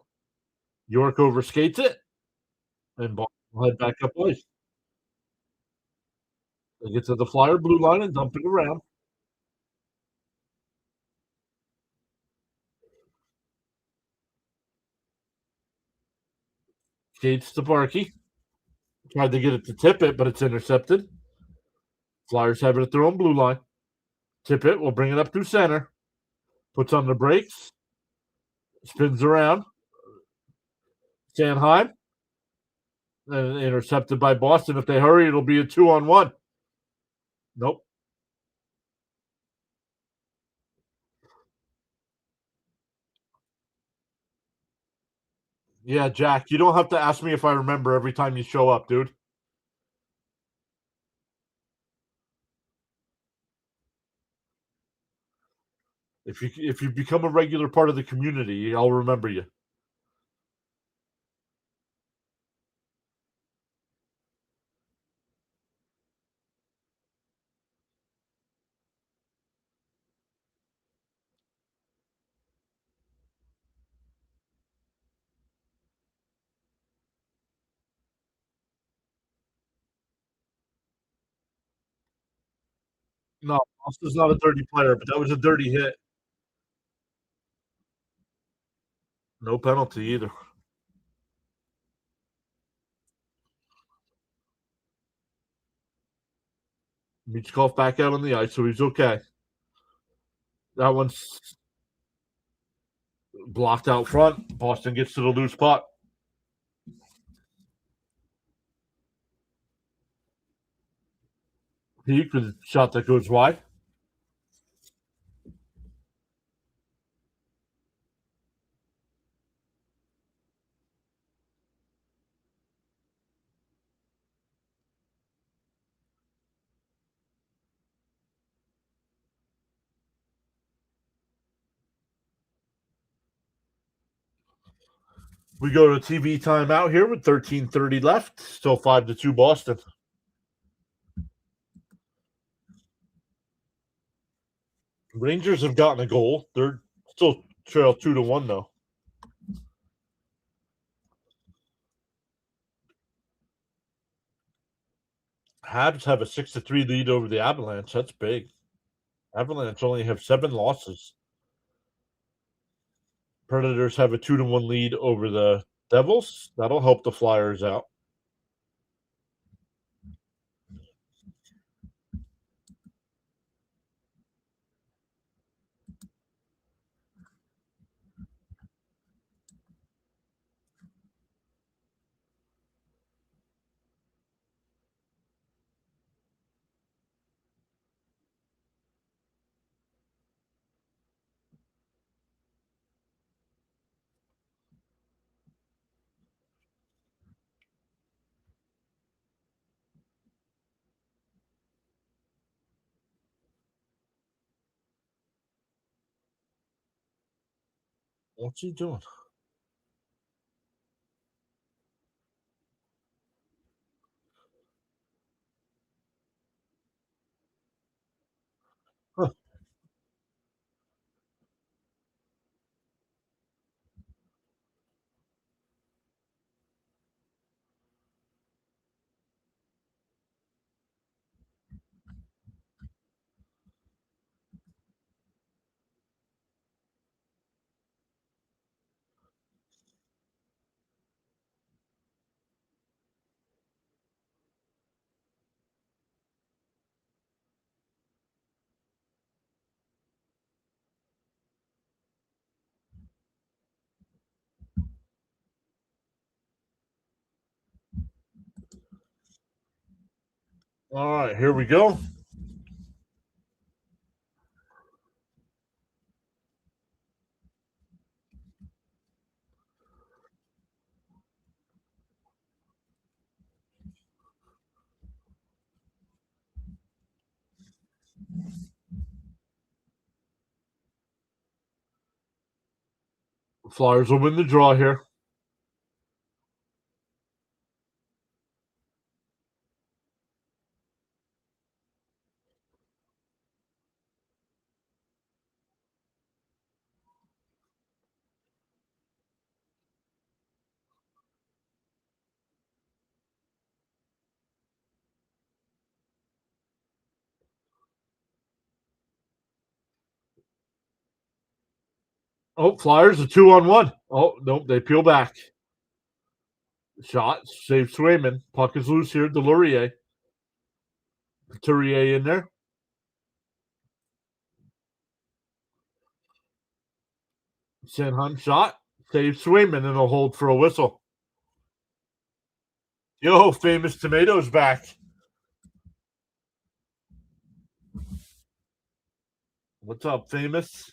York overskates it, and Boston will head back up ice. They get to the Flyer blue line and dump it around. Skates to Barkey. Tried to get it to Tippett, but it's intercepted. Flyers have it at their own blue line. Tippett will bring it up through center. Puts on the brakes. Spins around. Sanheim Intercepted by Boston. If they hurry, it'll be a 2-on-1. Nope. Yeah, Jack, you don't have to ask me if I remember every time you show up, dude. If you become a regular part of the community, I'll remember you. No, Austin's not a dirty player, but that was a dirty hit. No penalty either. Michkov back out on the ice, so he's okay. That one's blocked out front. Boston gets to the loose puck. Peak with a shot that goes wide. We go to TV timeout here with 13:30 left. Still 5-2 Boston. Rangers have gotten a goal. They're still trail 2-1 though. Habs have a 6-3 lead over the Avalanche. That's big. Avalanche only have 7 losses. Predators have a 2-1 lead over the Devils. That'll help the Flyers out. What's he doing? Huh. All right, here we go. Flyers will win the draw here. Oh, Flyers a 2-on-1. Oh, nope, they peel back. Shot, save Swayman. Puck is loose here. Delorier. Couturier in there. Sanheim shot, save Swayman, and a hold for a whistle. Yo, famous tomatoes back. What's up, famous?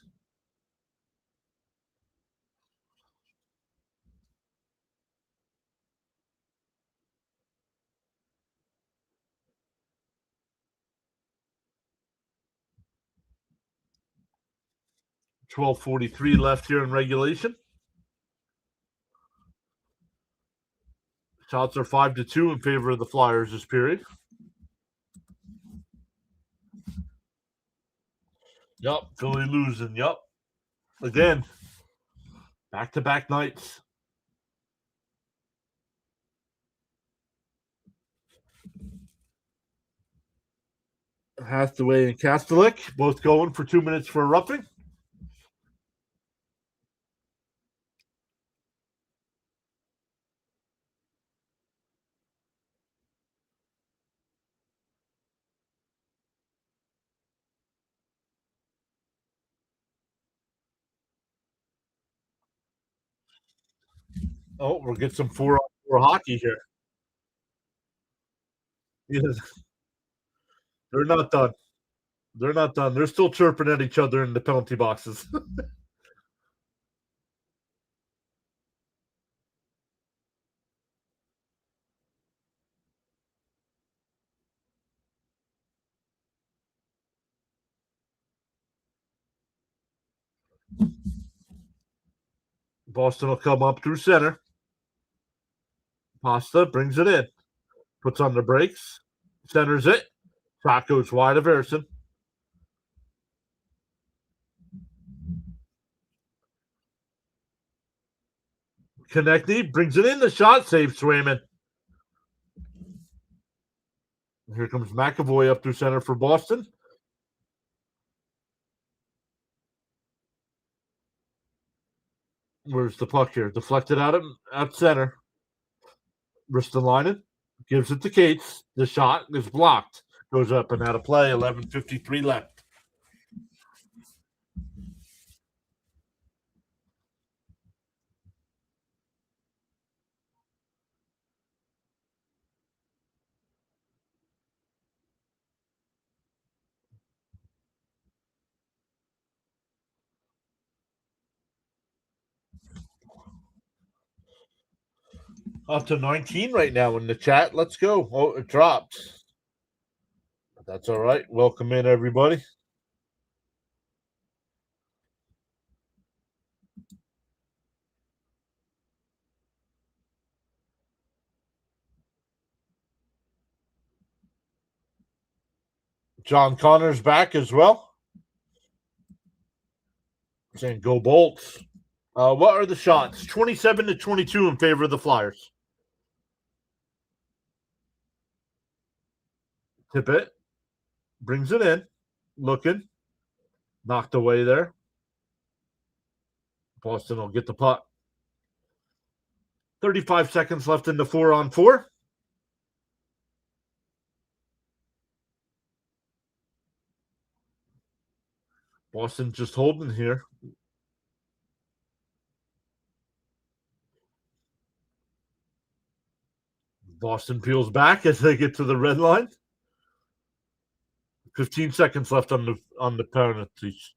12:43 left here in regulation. Shots are 5-2 in favor of the Flyers this period. Yup, Philly losing. Yup. Again, back-to-back nights. Hathaway and Kastelik both going for 2 minutes for a roughing. Oh, we'll get some 4-on-4 hockey here. Yes, they're not done. They're not done. They're still chirping at each other in the penalty boxes. Boston will come up through center. Pasta brings it in. Puts on the brakes. Centers it. Shot goes wide of Harrison. Konechny brings it in. The shot save Swayman. Here comes McAvoy up through center for Boston. Where's the puck here? Deflected out at center. Ristolainen gives it to Cates. The shot is blocked. Goes up and out of play. 11:53 left. Up to 19 right now in the chat. Let's go. Oh, it dropped. That's all right. Welcome in, everybody. John Connor's back as well. Saying go Bolts. What are the shots? 27-22 in favor of the Flyers. Tippett brings it in. Looking. Knocked away there. Boston will get the puck. 35 seconds left in the 4-on-4. Boston just holding here. Boston peels back as they get to the red line. 15 seconds left on the penalties.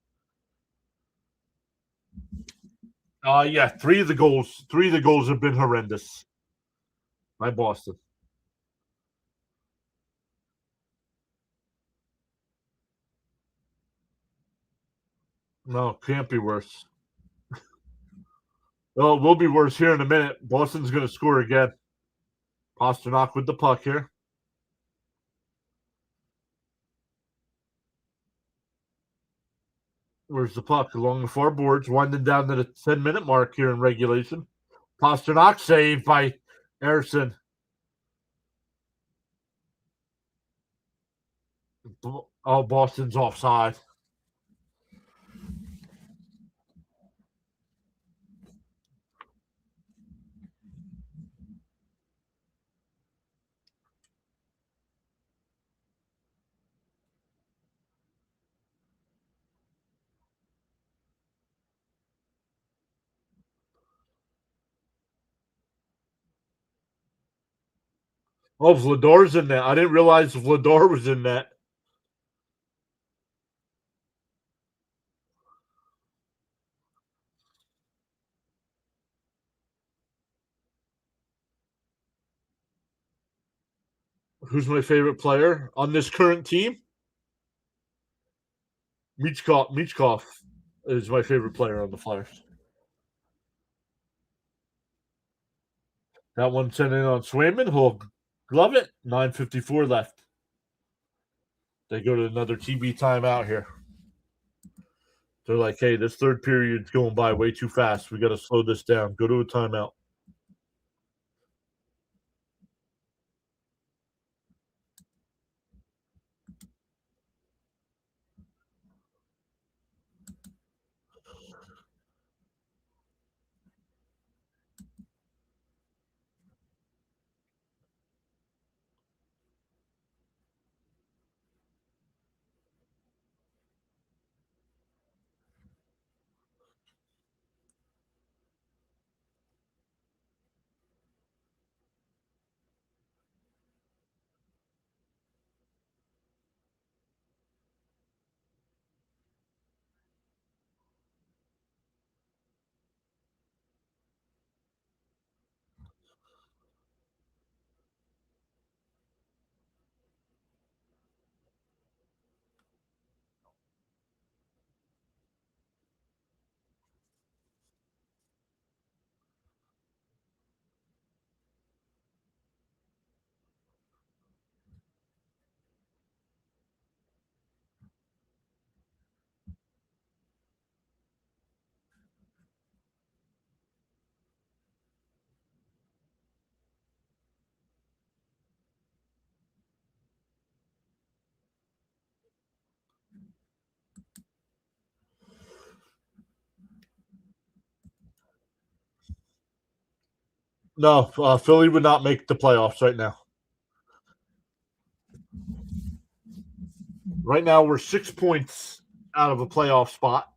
Yeah, three of the goals have been horrendous by Boston. No, can't be worse. Well, it will be worse here in a minute. Boston's going to score again. Pasternak with the puck here. Where's the puck? Along the far boards, winding down to the 10-minute mark here in regulation. Pasternak saved by Harrison. Oh, Boston's offside. Oh, Vlador's in that. I didn't realize Vlador was in that. Who's my favorite player on this current team? Michkov is my favorite player on the Flyers. That one sent in on Swayman. He'll glove it. 9:54 left. They go to another TB timeout here. They're like, hey, this third period's going by way too fast. We got to slow this down. Go to a timeout. No, Philly would not make the playoffs right now. Right now, we're 6 points out of a playoff spot.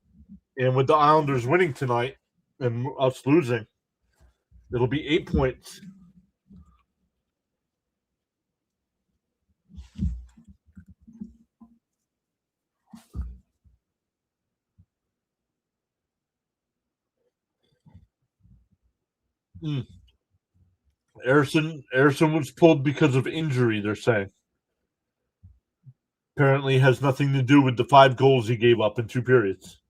And with the Islanders winning tonight and us losing, it'll be 8 points. Mm. Erson was pulled because of injury, they're saying. Apparently has nothing to do with the 5 goals he gave up in 2 periods.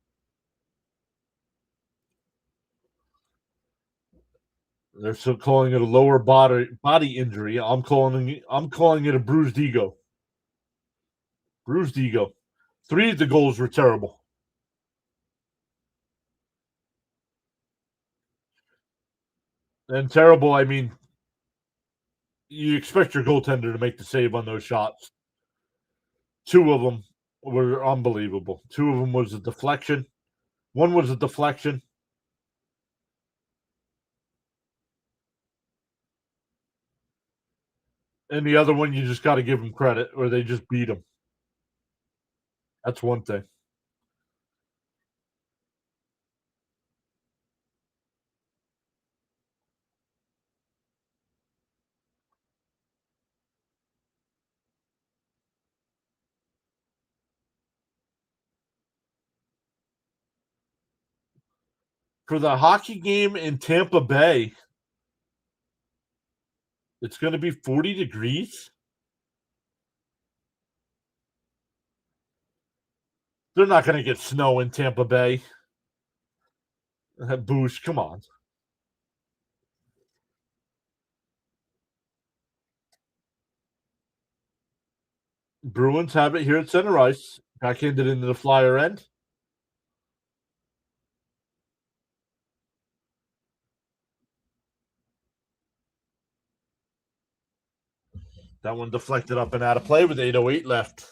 They're still calling it a lower body injury. I'm calling it a bruised ego. Bruised ego. 3 of the goals were terrible. And terrible, I mean, you expect your goaltender to make the save on those shots. 2 of them were unbelievable. 2 of them was a deflection. One was a deflection. And the other one, you just got to give them credit, or they just beat them. That's one thing. For the hockey game in Tampa Bay, it's going to be 40 degrees. They're not going to get snow in Tampa Bay. Boosh, come on. Bruins have it here at center ice. Backhanded into the Flyer end. That one deflected up and out of play with 8:08 left.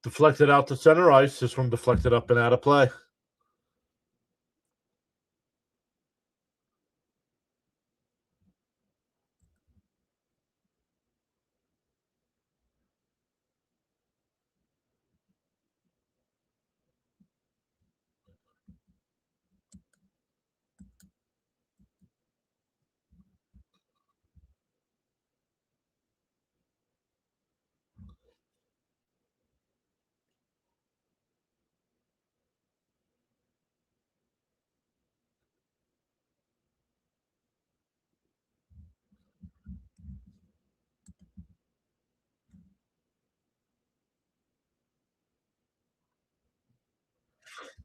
Deflected out to center ice. This one deflected up and out of play.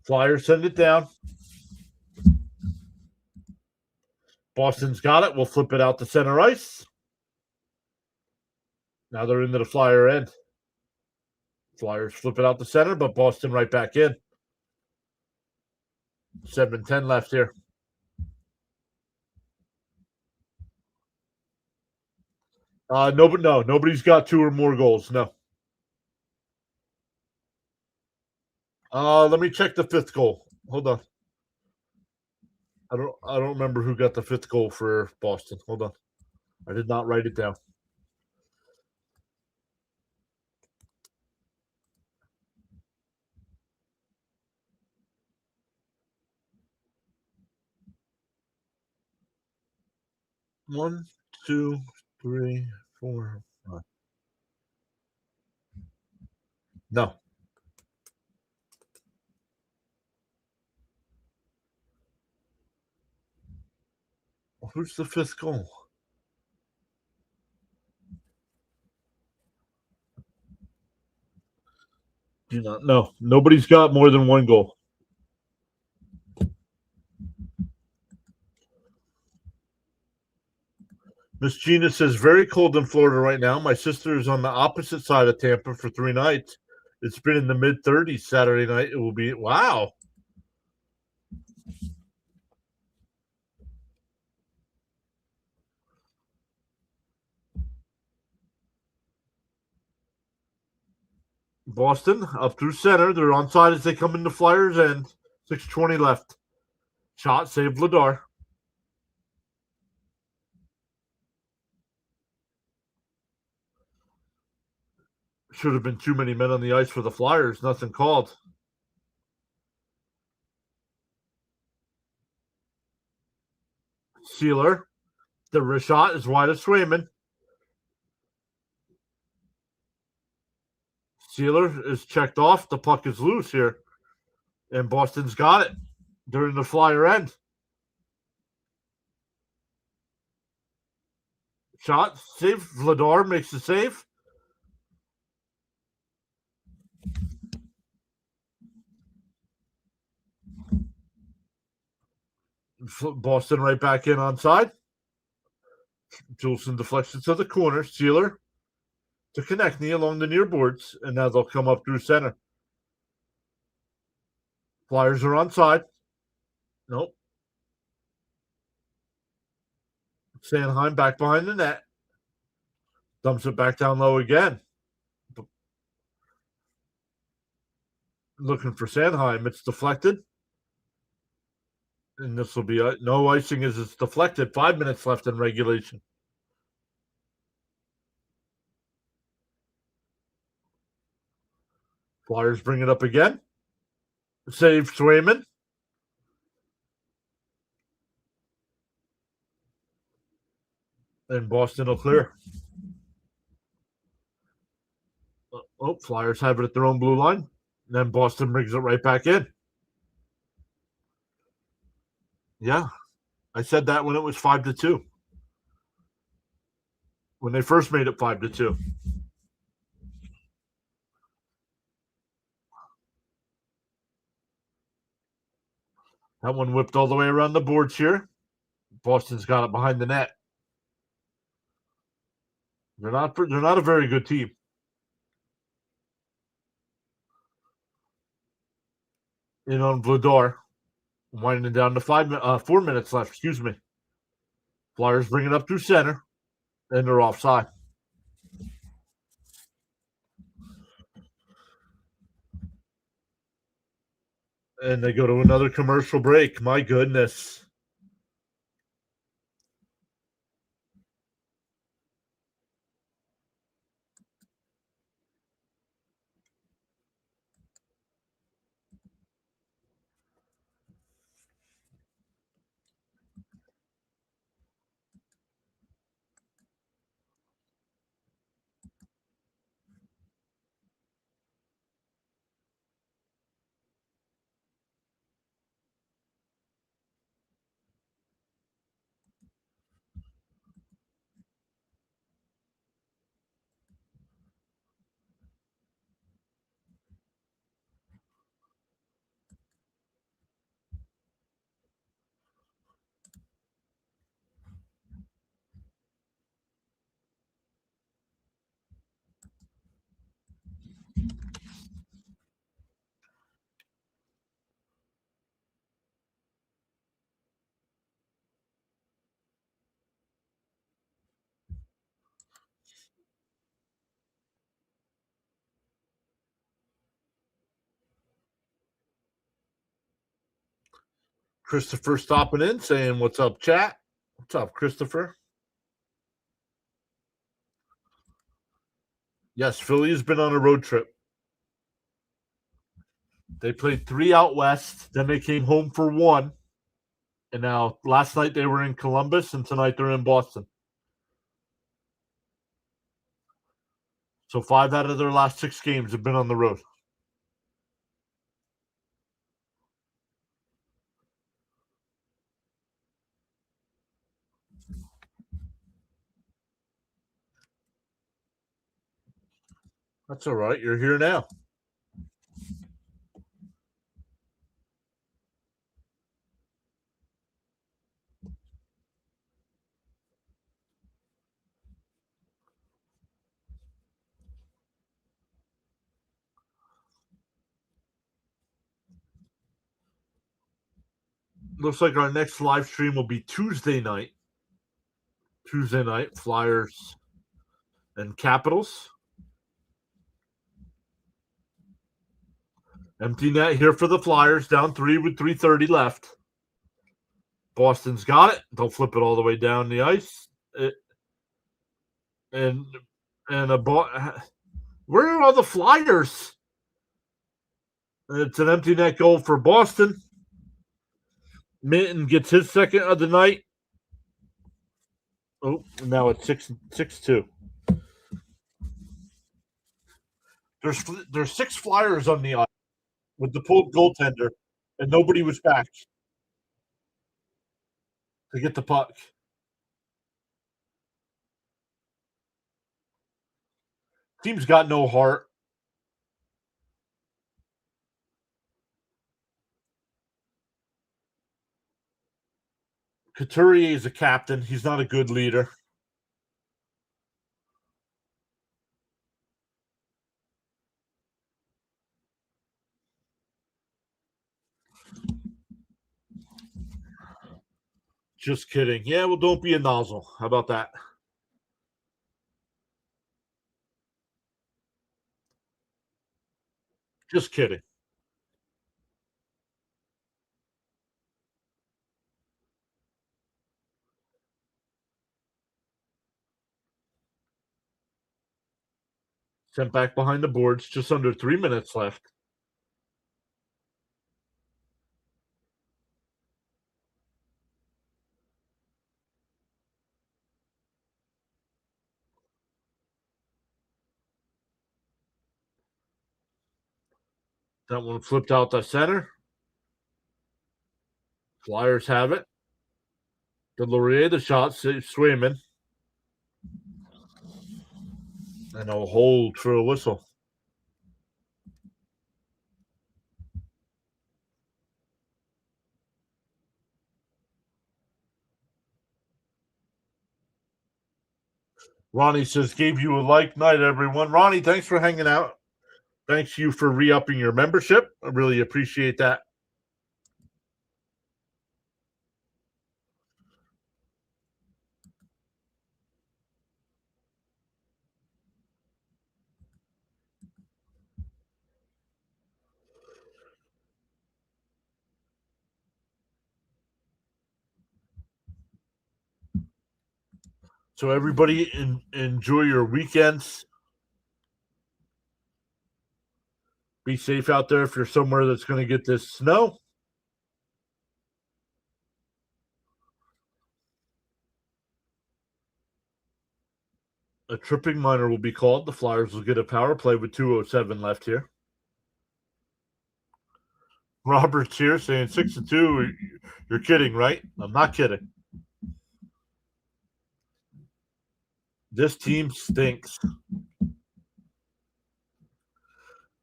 Flyers send it down. Boston's got it. We'll flip it out to center ice. Now they're into the Flyer end. Flyers flip it out to center, but Boston right back in. 7:10 left here. Nobody's got 2 or more goals. No. Let me check the 5th goal. Hold on. I don't remember who got the 5th goal for Boston. Hold on. I did not write it down. One, two, three, four, five. No. Who's the 5th goal? Do not know. Nobody's got more than 1 goal. Miss Gina says, very cold in Florida right now. My sister is on the opposite side of Tampa for 3 nights. It's been in the mid-30s Saturday night. It will be, wow. Boston up through center. They're onside as they come into Flyers end. 6:20 left. Shot saved Vladar. Should have been too many men on the ice for the Flyers. Nothing called. Sealer. The wrist shot is wide of Swayman. Sealer is checked off. The puck is loose here. And Boston's got it during the Flyer end. Shot, save. Vladar makes the save. Boston right back in onside. Juleson deflects it to the corner. Sealer to Konechny along the near boards, and now they'll come up through center. Flyers are onside. Nope. Sanheim back behind the net. Dumps it back down low again. Looking for Sanheim. It's deflected. And this will be no icing as it's deflected. 5 minutes left in regulation. Flyers bring it up again. Save Swayman. And Boston will clear. Oh, Flyers have it at their own blue line. And then Boston brings it right back in. Yeah. I said that when it was 5-2. When they first made it 5-2. That one whipped all the way around the boards here. Boston's got it behind the net. They're not a very good team. In on Vladar. Winding down to 4 minutes left. Excuse me. Flyers bring it up through center. And they're offside. And they go to another commercial break. My goodness. Christopher stopping in saying, "What's up, chat?" What's up, Christopher? Yes, Philly has been on a road trip. They played 3 out west, then they came home for 1. And now last night they were in Columbus and tonight they're in Boston. So 5 out of their last 6 games have been on the road. That's all right. You're here now. Looks like our next live stream will be Tuesday night. Tuesday night, Flyers and Capitals. Empty net here for the Flyers, down 3 with 3:30 left. Boston's got it. They'll flip it all the way down the ice. And where are all the Flyers? It's an empty net goal for Boston. Minton gets his second of the night. Oh, now it's 6-2. There's 6 Flyers on the ice with the pulled goaltender, and nobody was back to get the puck. Team's got no heart. Couturier is a captain. He's not a good leader. Just kidding. Yeah, well, don't be a nozzle. How about that? Just kidding. Sent back behind the boards. Just under 3 minutes left. That one flipped out the center. Flyers have it. Delorier, the shot, Swayman. And a hold for a whistle. Ronnie says, gave you a like night, everyone. Ronnie, thanks for hanging out. Thanks you for re-upping your membership. I really appreciate that. So everybody enjoy your weekends. Be safe out there if you're somewhere that's going to get this snow. A tripping minor will be called. The Flyers will get a power play with 2:07 left here. Robert's here saying 6-2. You're kidding, right? I'm not kidding. This team stinks.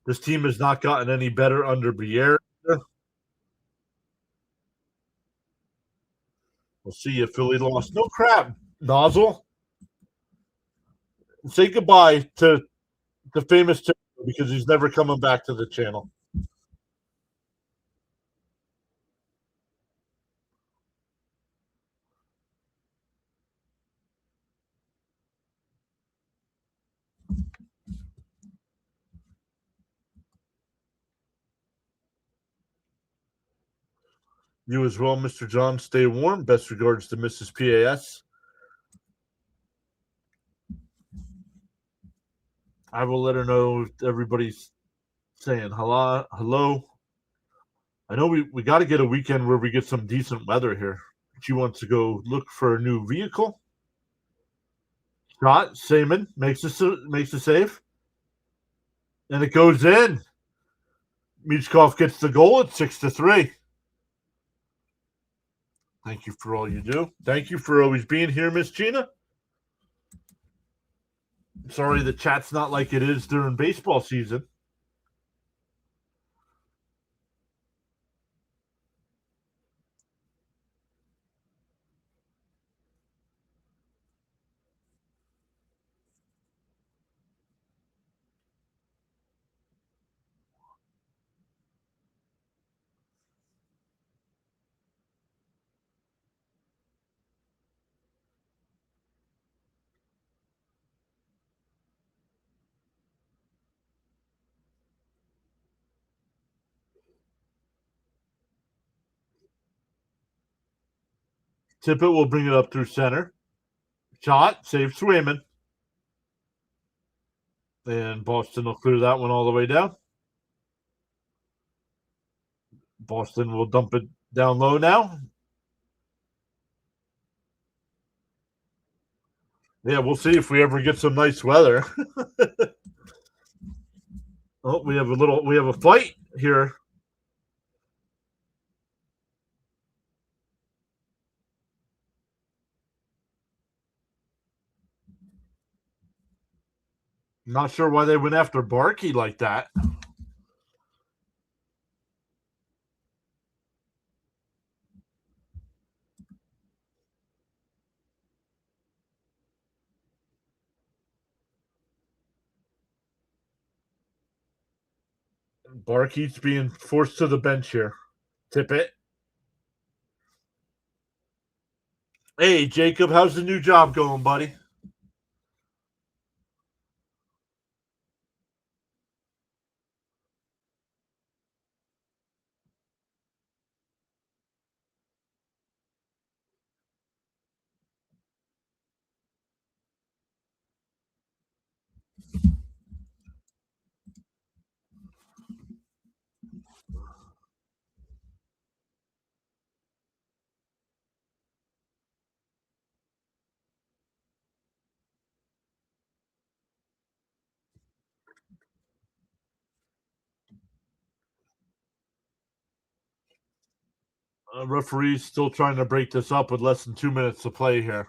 This team has not gotten any better under Briere. We'll see if Philly lost. No crap, Nozzle. Say goodbye to the famous Tim because he's never coming back to the channel. You as well, Mr. John. Stay warm. Best regards to Mrs. PAS. I will let her know if everybody's saying hello. Hello. I know we got to get a weekend where we get some decent weather here. She wants to go look for a new vehicle. Shot. Seaman makes a save. And it goes in. Michkov gets the goal at 6-3. Thank you for all you do. Thank you for always being here, Miss Gina. Sorry the chat's not like it is during baseball season. Tippett will bring it up through center. Shot, save Swayman. And Boston will clear that one all the way down. Boston will dump it down low now. Yeah, we'll see if we ever get some nice weather. Oh, we have a fight here. Not sure why they went after Barkey like that. Barkey's being forced to the bench here. Tippett. Hey, Jacob, how's the new job going, buddy? Referee's still trying to break this up with less than 2 minutes to play here.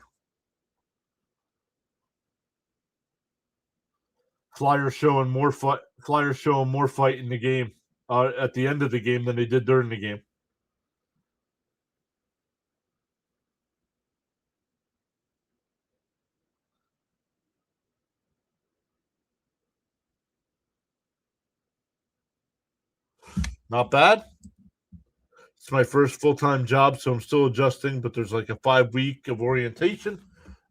Flyers showing more fight. Flyers showing more fight in the game at the end of the game than they did during the game. Not bad. It's my first full-time job, so I'm still adjusting, but there's like a 5 week of orientation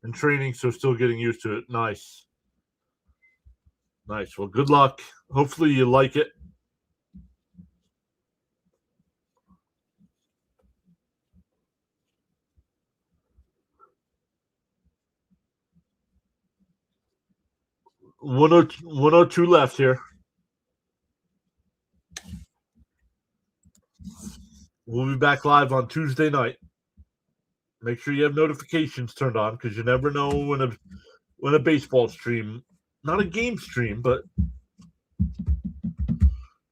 and training, so still getting used to it. Nice. Nice. Well, good luck. Hopefully you like it. 102 left here. We'll be back live on Tuesday night. Make sure you have notifications turned on because you never know when a baseball stream, not a game stream, but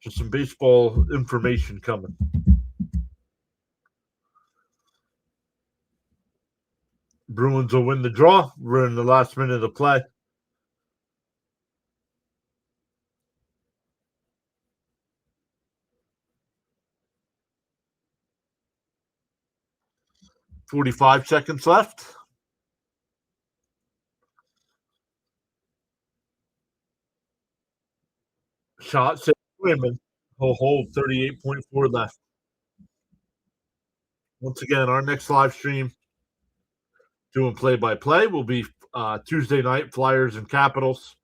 just some baseball information coming. Bruins will win the draw. We're in the last minute of play. $45 seconds left. Shot saved women. He'll hold 38.4 left. Once again, our next live stream doing play-by-play will be Tuesday night, Flyers and Capitals.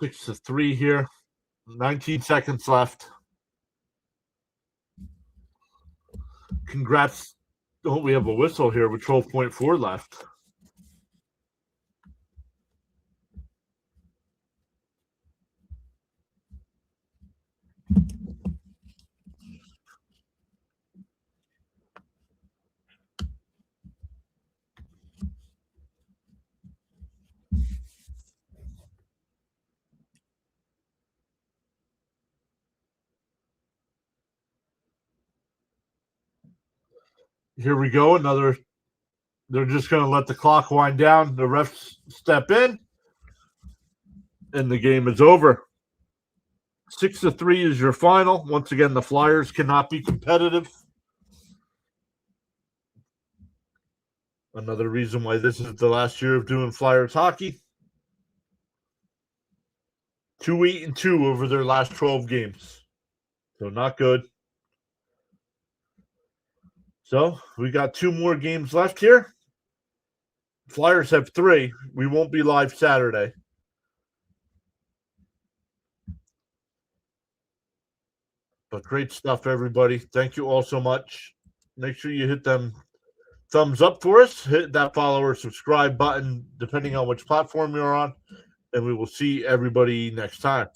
Six to 3 here. 19 seconds left. Congrats. Oh, we have a whistle here with 12.4 left. Here we go. Another. They're just going to let the clock wind down. The refs step in, and the game is over. 6 to 3 is your final. Once again, the Flyers cannot be competitive. Another reason why this is the last year of doing Flyers hockey. 2-8-2 over their last 12 games. So not good. So we got 2 more games left here. Flyers have 3. We won't be live Saturday. But great stuff, everybody. Thank you all so much. Make sure you hit them thumbs up for us. Hit that follow or subscribe button, depending on which platform you're on. And we will see everybody next time.